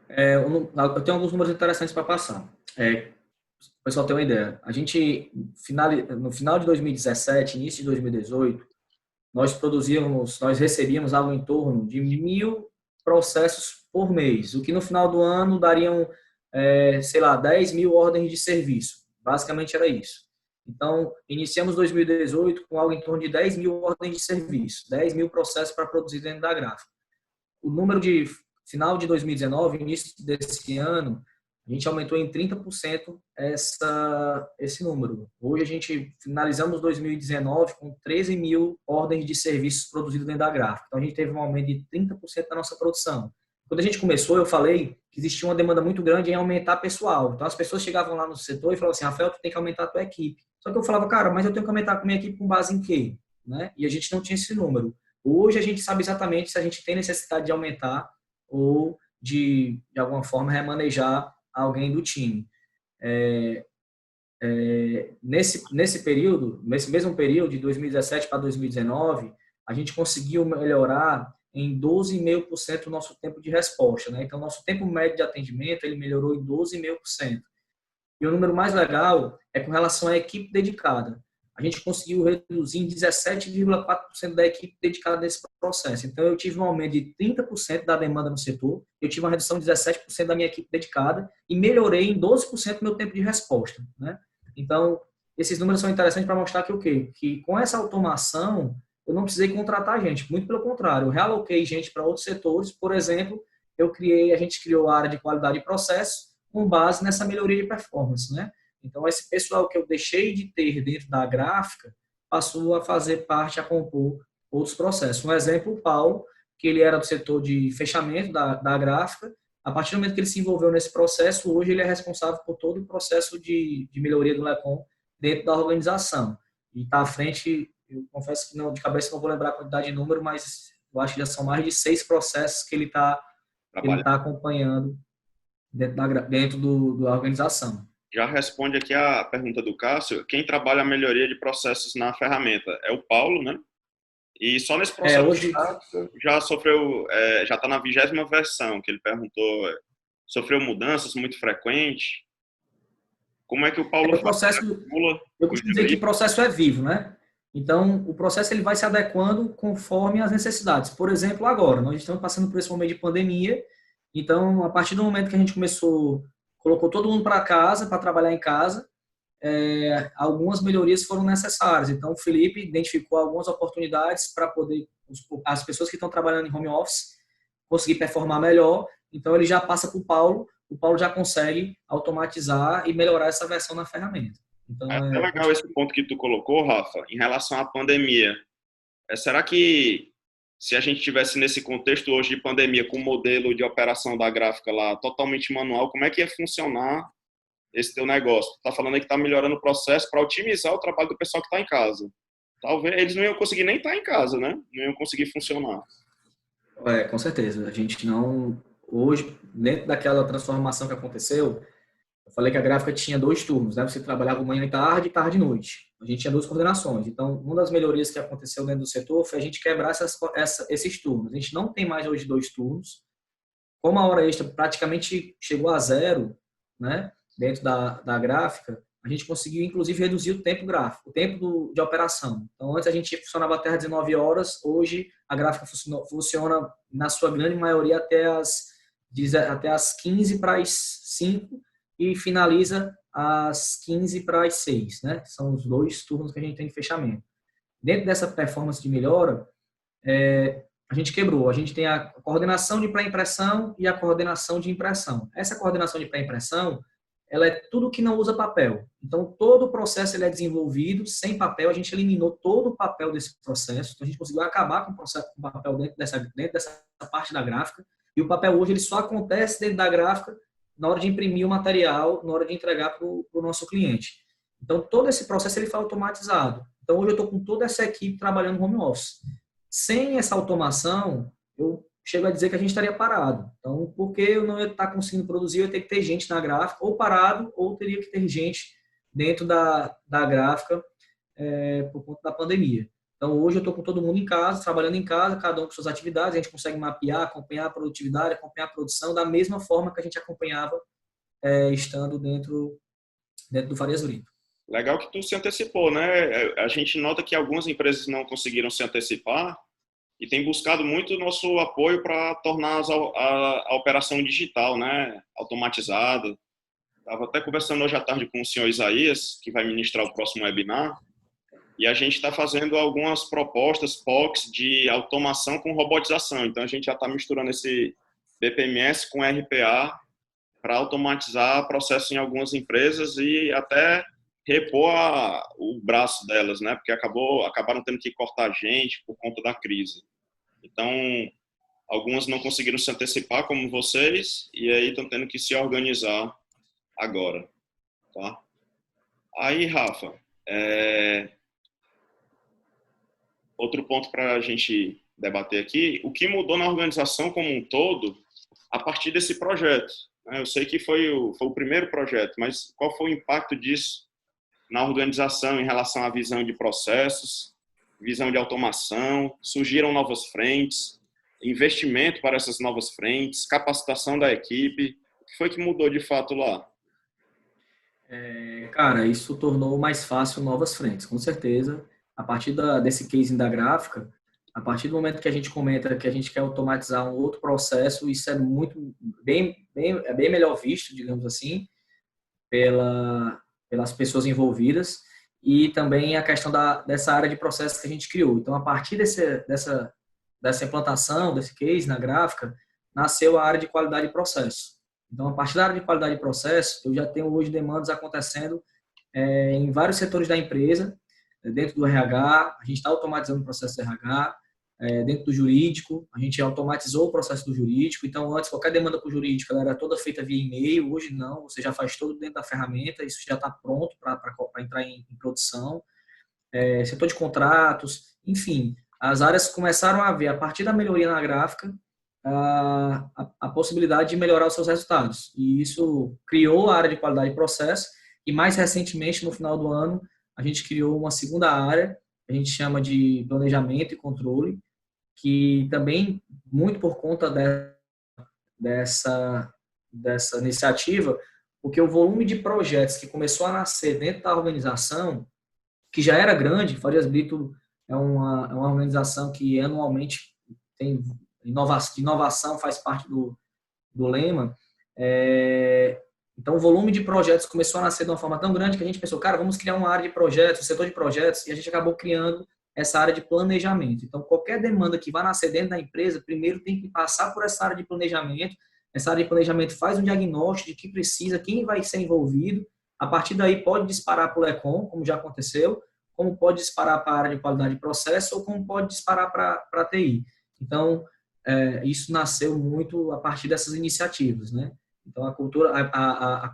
Speaker 2: Eu tenho alguns números interessantes para passar. O pessoal tem uma ideia. A gente, no final de 2017, início de 2018, nós recebíamos algo em torno de 1.000 processos por mês, o que no final do ano dariam, 10.000 ordens de serviço. Basicamente era isso. Então, iniciamos 2018 com algo em torno de 10.000 ordens de serviço, 10.000 processos para produzir dentro da gráfica. O número de final de 2019, início desse ano, a gente aumentou em 30% esse número. Hoje a gente finalizamos 2019 com 13.000 ordens de serviços produzidos dentro da gráfica. Então a gente teve um aumento de 30% da nossa produção. Quando a gente começou, eu falei que existia uma demanda muito grande em aumentar pessoal. Então as pessoas chegavam lá no setor e falavam assim, Rafael, tu tem que aumentar a tua equipe. Só que eu falava, cara, mas eu tenho que aumentar a minha equipe com base em quê? Né? E a gente não tinha esse número. Hoje a gente sabe exatamente se a gente tem necessidade de aumentar ou de alguma forma remanejar alguém do time. Nesse período, nesse mesmo período, de 2017 para 2019, a gente conseguiu melhorar em 12,5% o nosso tempo de resposta. Né? Então, nosso tempo médio de atendimento ele melhorou em 12,5%. E o número mais legal é com relação à equipe dedicada. A gente conseguiu reduzir em 17,4% da equipe dedicada nesse processo. Então, eu tive um aumento de 30% da demanda no setor, eu tive uma redução de 17% da minha equipe dedicada e melhorei em 12% o meu tempo de resposta. Né? Então, esses números são interessantes para mostrar que o quê? Que com essa automação, eu não precisei contratar gente, muito pelo contrário, eu realoquei gente para outros setores. Por exemplo, a gente criou a área de qualidade de processo com base nessa melhoria de performance, né? Então, esse pessoal que eu deixei de ter dentro da gráfica passou a fazer parte, a compor outros processos. Um exemplo, o Paulo, que ele era do setor de fechamento da gráfica. A partir do momento que ele se envolveu nesse processo, hoje ele é responsável por todo o processo de melhoria do LECOM dentro da organização. E está à frente, eu confesso que não, de cabeça não vou lembrar a quantidade de número, mas eu acho que já são mais de 6 processos que ele está acompanhando dentro da organização.
Speaker 1: Já responde aqui a pergunta do Cássio. Quem trabalha a melhoria de processos na ferramenta é o Paulo, né? E só nesse processo
Speaker 2: hoje
Speaker 1: já sofreu, já está na 20ª versão, que ele perguntou, sofreu mudanças muito frequentes. Como é que o Paulo
Speaker 2: faz? Eu costumo dizer que o processo é vivo, né? Então, o processo ele vai se adequando conforme as necessidades. Por exemplo, agora, nós estamos passando por esse momento de pandemia, então, a partir do momento que a gente colocou todo mundo para casa, para trabalhar em casa, algumas melhorias foram necessárias. Então, o Felipe identificou algumas oportunidades para poder as pessoas que estão trabalhando em home office conseguir performar melhor. Então, ele já passa para o Paulo já consegue automatizar e melhorar essa versão na ferramenta. Então,
Speaker 1: é legal esse ponto que tu colocou, Rafa, em relação à pandemia. Será que se a gente tivesse nesse contexto hoje de pandemia, com o modelo de operação da gráfica lá totalmente manual, como é que ia funcionar esse teu negócio? Tu tá falando aí que tá melhorando o processo para otimizar o trabalho do pessoal que está em casa. Talvez eles não iam conseguir nem estar em casa, né? Não iam conseguir funcionar.
Speaker 2: Com certeza. A gente não. Hoje, dentro daquela transformação que aconteceu, eu falei que a gráfica tinha 2 turnos, né? Você trabalhava manhã e tarde e noite. A gente tinha 2 coordenações. Então, uma das melhorias que aconteceu dentro do setor foi a gente quebrar esses turnos. A gente não tem mais hoje 2 turnos. Como a hora extra praticamente chegou a zero, né? Dentro da gráfica, a gente conseguiu, inclusive, reduzir o tempo gráfico, o tempo de operação. Então, antes a gente funcionava até às 19 horas, hoje a gráfica funciona, na sua grande maioria, até as 15 para as 5 e finaliza às 15 para as 6, né? São os 2 turnos que a gente tem de fechamento. Dentro dessa performance de melhora, a gente quebrou. A gente tem a coordenação de pré-impressão e a coordenação de impressão. Essa coordenação de pré-impressão, ela é tudo que não usa papel. Então, todo o processo ele é desenvolvido sem papel. A gente eliminou todo o papel desse processo. Então, a gente conseguiu acabar com o processo com papel dentro dessa parte da gráfica. E o papel hoje ele só acontece dentro da gráfica na hora de imprimir o material, na hora de entregar para o nosso cliente. Então, todo esse processo ele foi automatizado. Então, hoje eu estou com toda essa equipe trabalhando no home office. Sem essa automação, eu chego a dizer que a gente estaria parado. Então, porque eu não ia estar conseguindo produzir, eu ia ter que ter gente na gráfica, ou parado, ou teria que ter gente dentro da gráfica por conta da pandemia. Então, hoje eu estou com todo mundo em casa, trabalhando em casa, cada um com suas atividades, a gente consegue mapear, acompanhar a produtividade, acompanhar a produção da mesma forma que a gente acompanhava estando dentro do Farias Brito.
Speaker 1: Legal que tu se antecipou, né? A gente nota que algumas empresas não conseguiram se antecipar e tem buscado muito o nosso apoio para tornar a operação digital, né? Automatizada. Estava até conversando hoje à tarde com o senhor Isaías, que vai ministrar o próximo webinar, e a gente está fazendo algumas propostas, POCs, de automação com robotização. Então, a gente já está misturando esse BPMS com RPA para automatizar processos em algumas empresas e até repor o braço delas, né? Porque acabaram tendo que cortar gente por conta da crise. Então, algumas não conseguiram se antecipar, como vocês, e aí estão tendo que se organizar agora, tá? Aí, Rafa, outro ponto para a gente debater aqui, o que mudou na organização como um todo a partir desse projeto? Eu sei que foi o primeiro projeto, mas qual foi o impacto disso na organização em relação à visão de processos, visão de automação? Surgiram novas frentes, investimento para essas novas frentes, capacitação da equipe. O que foi que mudou de fato lá?
Speaker 2: Cara, isso tornou mais fácil novas frentes, com certeza. A partir desse casing da gráfica, a partir do momento que a gente comenta que a gente quer automatizar um outro processo, isso é bem melhor visto, digamos assim, pelas pessoas envolvidas e também a questão dessa área de processo que a gente criou. Então, a partir dessa implantação, desse case na gráfica, nasceu a área de qualidade de processo. Então, a partir da área de qualidade de processo, eu já tenho hoje demandas acontecendo em vários setores da empresa, dentro do RH, a gente está automatizando o processo do RH, dentro do jurídico, a gente automatizou o processo do jurídico. Então, antes, qualquer demanda para o jurídico ela era toda feita via e-mail, hoje não, você já faz tudo dentro da ferramenta, isso já está pronto para entrar em produção. Setor de contratos, enfim, as áreas começaram a ver, a partir da melhoria na gráfica, a possibilidade de melhorar os seus resultados. E isso criou a área de qualidade de processo e, mais recentemente, no final do ano, a gente criou uma segunda área, que a gente chama de planejamento e controle, que também, muito por conta dessa iniciativa, porque o volume de projetos que começou a nascer dentro da organização, que já era grande, Farias Brito é uma organização que anualmente tem inovação, faz parte do lema. Então, o volume de projetos começou a nascer de uma forma tão grande que a gente pensou, cara, vamos criar uma área de projetos, um setor de projetos, e a gente acabou criando essa área de planejamento. Então, qualquer demanda que vai nascer dentro da empresa, primeiro tem que passar por essa área de planejamento. Essa área de planejamento faz um diagnóstico de que precisa, quem vai ser envolvido. A partir daí, pode disparar para o LECOM, como já aconteceu, como pode disparar para a área de qualidade de processo ou como pode disparar para a TI. Então, isso nasceu muito a partir dessas iniciativas, né? Então, a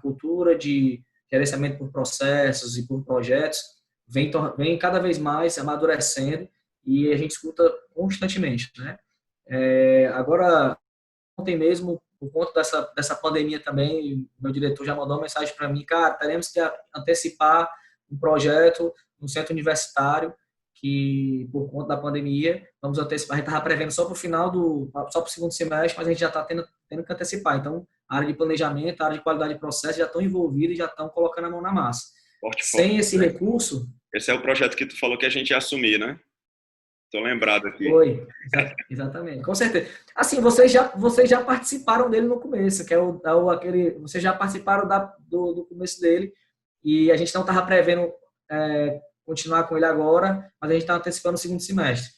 Speaker 2: cultura de gerenciamento por processos e por projetos vem cada vez mais amadurecendo e a gente escuta constantemente, né? Agora, ontem mesmo, por conta dessa pandemia também, meu diretor já mandou uma mensagem para mim, cara, teremos que antecipar um projeto no centro universitário, que por conta da pandemia, vamos antecipar, a gente estava prevendo só para o final só para o segundo semestre, mas a gente já está tendo que antecipar. Então, a área de planejamento, a área de qualidade de processo já estão envolvidas e já estão colocando a mão na massa.
Speaker 1: Portfólio.
Speaker 2: Sem esse recurso...
Speaker 1: Esse é o projeto que tu falou que a gente ia assumir, né? Tô lembrado aqui.
Speaker 2: Foi, exatamente, com certeza. Assim, vocês já participaram dele no começo, que aquele, vocês já participaram do começo dele, e a gente não estava prevendo continuar com ele agora, mas a gente está antecipando o segundo semestre.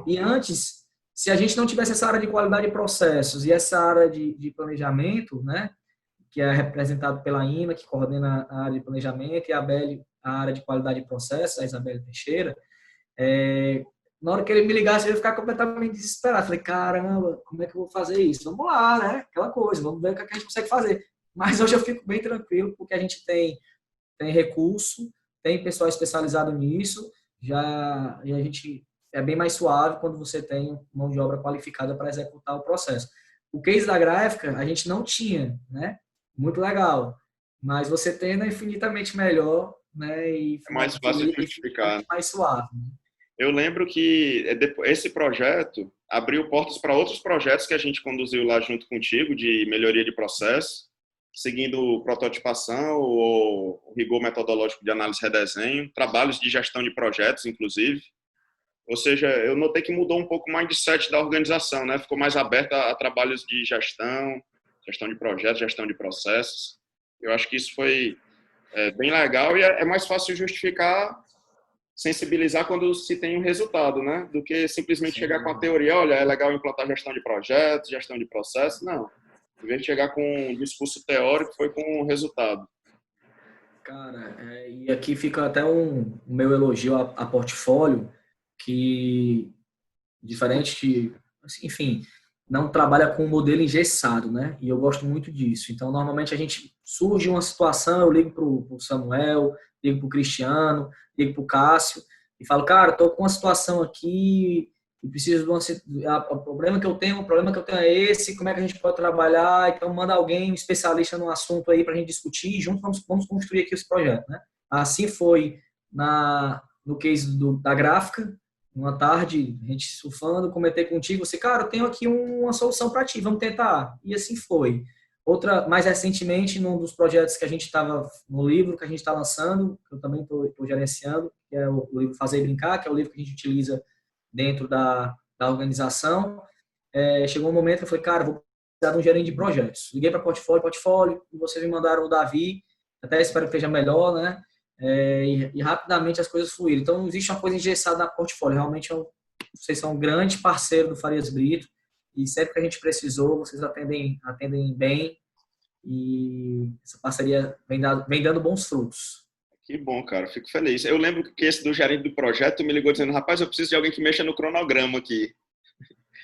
Speaker 2: E antes, se a gente não tivesse essa área de qualidade de processos e essa área de planejamento, né, que é representado pela IMA, que coordena a área de planejamento, e a ABEL, a área de qualidade de processos, a Isabelle Teixeira, na hora que ele me ligasse, eu ia ficar completamente desesperado. Falei, caramba, como é que eu vou fazer isso? Vamos lá, né? Aquela coisa, vamos ver o que a gente consegue fazer. Mas hoje eu fico bem tranquilo, porque a gente tem recurso, tem pessoal especializado nisso, e a gente é bem mais suave quando você tem mão de obra qualificada para executar o processo. O case da gráfica, a gente não tinha, né? Muito legal. Mas você tendo é infinitamente melhor, né? E
Speaker 1: É mais fácil de justificar.
Speaker 2: mais suave. Né?
Speaker 1: Eu lembro que esse projeto abriu portas para outros projetos que a gente conduziu lá junto contigo, de melhoria de processo, seguindo prototipação ou rigor metodológico de análise e redesenho, trabalhos de gestão de projetos, inclusive. Ou seja, eu notei que mudou um pouco o mindset da organização, né? Ficou mais aberta a trabalhos de gestão de projetos, gestão de processos. Eu acho que isso foi bem legal e é mais fácil justificar, sensibilizar quando se tem um resultado, né? Do que simplesmente chegar com a teoria, olha, é legal implantar gestão de projetos, gestão de processos. Não. Em vez de chegar com um discurso teórico, foi com um resultado.
Speaker 2: Cara, e aqui fica até o meu elogio a portfólio, que, diferente, assim, enfim, não trabalha com um modelo engessado, né? E eu gosto muito disso. Então, normalmente, a gente surge uma situação, eu ligo para o Samuel, ligo para o Cristiano, ligo para o Cássio, e falo, cara, estou com uma situação aqui e preciso de o problema que eu tenho é esse, como é que a gente pode trabalhar? Então, manda alguém, um especialista no assunto aí para a gente discutir e juntos vamos construir aqui esse projeto, né? Assim foi no case da gráfica, uma tarde, a gente surfando, comentei contigo, você, cara, eu tenho aqui uma solução para ti, vamos tentar. E assim foi. Outra, mais recentemente, num dos projetos que a gente estava, no livro que a gente está lançando, que eu também estou gerenciando, que é o livro Fazer e Brincar, que é o livro que a gente utiliza dentro da organização. Chegou um momento que eu falei, cara, vou precisar de um gerente de projetos. Liguei para portfólio, e vocês me mandaram o Davi, até espero que esteja melhor, né? E rapidamente as coisas fluíram. Então, não existe uma coisa engessada na portfólio. Realmente, vocês são um grande parceiro do Farias Brito e sempre que a gente precisou, vocês atendem bem e essa parceria vem dando bons frutos.
Speaker 1: Que bom, cara. Fico feliz. Eu lembro que esse do gerente do projeto me ligou dizendo, rapaz, eu preciso de alguém que mexa no cronograma aqui.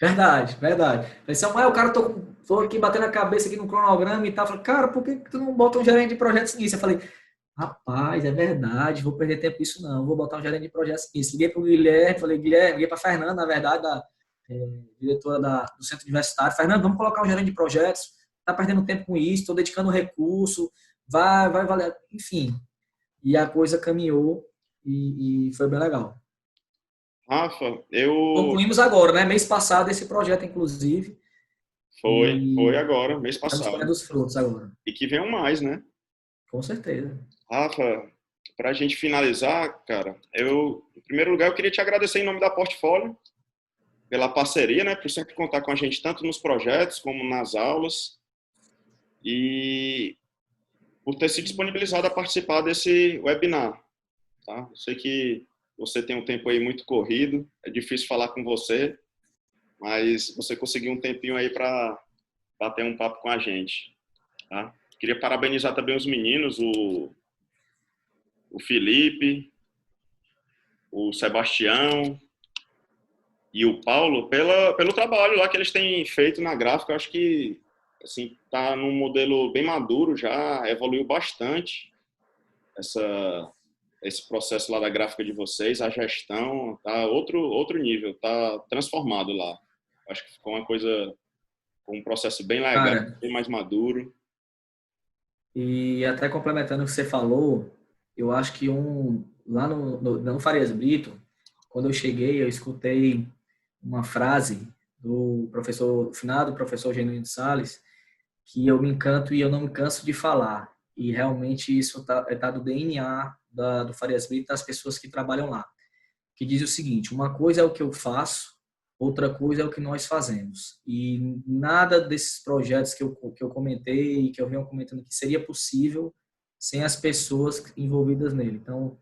Speaker 2: Verdade. Falei, Samuel, cara, tô aqui batendo a cabeça aqui no cronograma e tal. Falei, cara, por que tu não bota um gerente de projetos nisso? Eu falei, rapaz, é verdade, vou perder tempo com isso não, vou botar um gerente de projetos nisso. Liguei para o Guilherme, liguei para a Fernanda, na verdade, diretora do Centro Universitário. Fernanda, vamos colocar um gerente de projetos, tá perdendo tempo com isso, estou dedicando recurso, vai valer, enfim. E a coisa caminhou e foi bem legal.
Speaker 1: Rafa,
Speaker 2: Concluímos agora, né? Mês passado esse projeto, inclusive.
Speaker 1: Foi agora, mês passado.
Speaker 2: Estamos colhendo os frutos agora.
Speaker 1: E que venham mais, né?
Speaker 2: Com certeza.
Speaker 1: Rafa, para a gente finalizar, cara, em primeiro lugar, eu queria te agradecer em nome da Portfólio pela parceria, né? Por sempre contar com a gente tanto nos projetos como nas aulas e por ter se disponibilizado a participar desse webinar, tá? Eu sei que você tem um tempo aí muito corrido, é difícil falar com você, mas você conseguiu um tempinho aí para bater um papo com a gente, tá? Queria parabenizar também os meninos, o Felipe, o Sebastião e o Paulo pelo trabalho lá que eles têm feito na gráfica. Eu acho que assim, tá num modelo bem maduro já, evoluiu bastante esse processo lá da gráfica de vocês, a gestão tá outro nível, tá transformado lá. Acho que ficou um processo bem legal,
Speaker 2: Cara,
Speaker 1: bem mais maduro.
Speaker 2: e até complementando o que você falou, eu acho que lá no Farias Brito, quando eu cheguei, eu escutei uma frase do professor, finado professor Genuíno Salles, que eu me encanto e eu não me canso de falar. E realmente isso tá do DNA do Farias Brito, das pessoas que trabalham lá, que diz o seguinte: uma coisa é o que eu faço, outra coisa é o que nós fazemos. E nada desses projetos que eu comentei, que eu venho comentando aqui, seria possível sem as pessoas envolvidas nele. Então,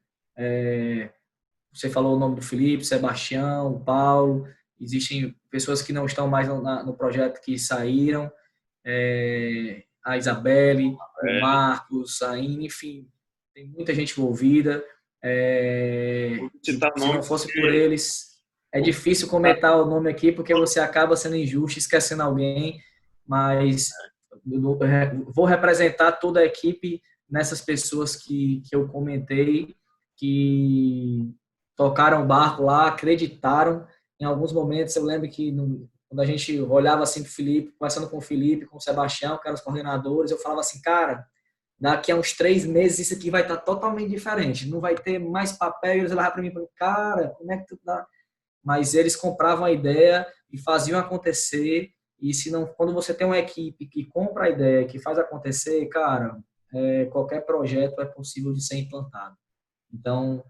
Speaker 2: você falou o nome do Felipe, Sebastião, o Paulo, existem pessoas que não estão mais no projeto, que saíram, a Isabelle, o Marcos, a Ine, enfim, tem muita gente envolvida.
Speaker 1: Vou
Speaker 2: Que
Speaker 1: citar
Speaker 2: se não
Speaker 1: nomes
Speaker 2: fosse por
Speaker 1: porque
Speaker 2: eles, é difícil comentar o nome aqui porque você acaba sendo injusto, esquecendo alguém, mas eu vou representar toda a equipe nessas pessoas que eu comentei, que tocaram o barco lá, acreditaram. Em alguns momentos eu lembro que quando a gente olhava assim para o Felipe, conversando com o Felipe, com o Sebastião, que eram os coordenadores, eu falava assim, cara, daqui a uns 3 meses isso aqui vai estar totalmente diferente. Não vai ter mais papel. Eles olhavam para mim e falavam, cara, como é que tu dá? Mas eles compravam a ideia e faziam acontecer. E se não, quando você tem uma equipe que compra a ideia, que faz acontecer, cara, qualquer projeto é possível de ser implantado. Então,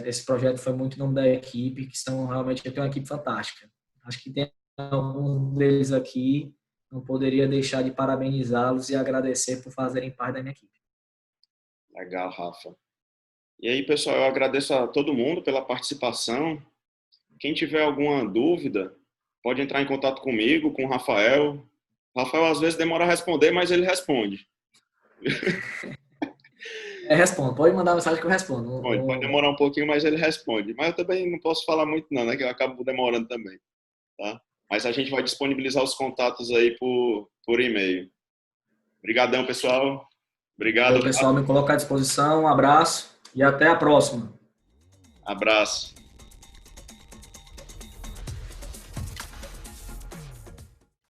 Speaker 2: esse projeto foi muito em nome da equipe, que estão realmente tem uma equipe fantástica. Acho que tem alguns deles aqui, não poderia deixar de parabenizá-los e agradecer por fazerem parte da minha equipe.
Speaker 1: legal, Rafa. E aí, pessoal, eu agradeço a todo mundo pela participação. Quem tiver alguma dúvida, pode entrar em contato comigo, com o Rafael. O Rafael às vezes demora a responder, mas ele responde.
Speaker 2: Respondo, pode mandar mensagem que eu respondo.
Speaker 1: Pode demorar um pouquinho, mas ele responde. Mas eu também não posso falar muito não, né? Que eu acabo demorando também, tá? Mas a gente vai disponibilizar os contatos aí por e-mail. Obrigadão, pessoal. Obrigado,
Speaker 2: Valeu, pessoal, me coloca à disposição. Um abraço e até a próxima.
Speaker 1: abraço.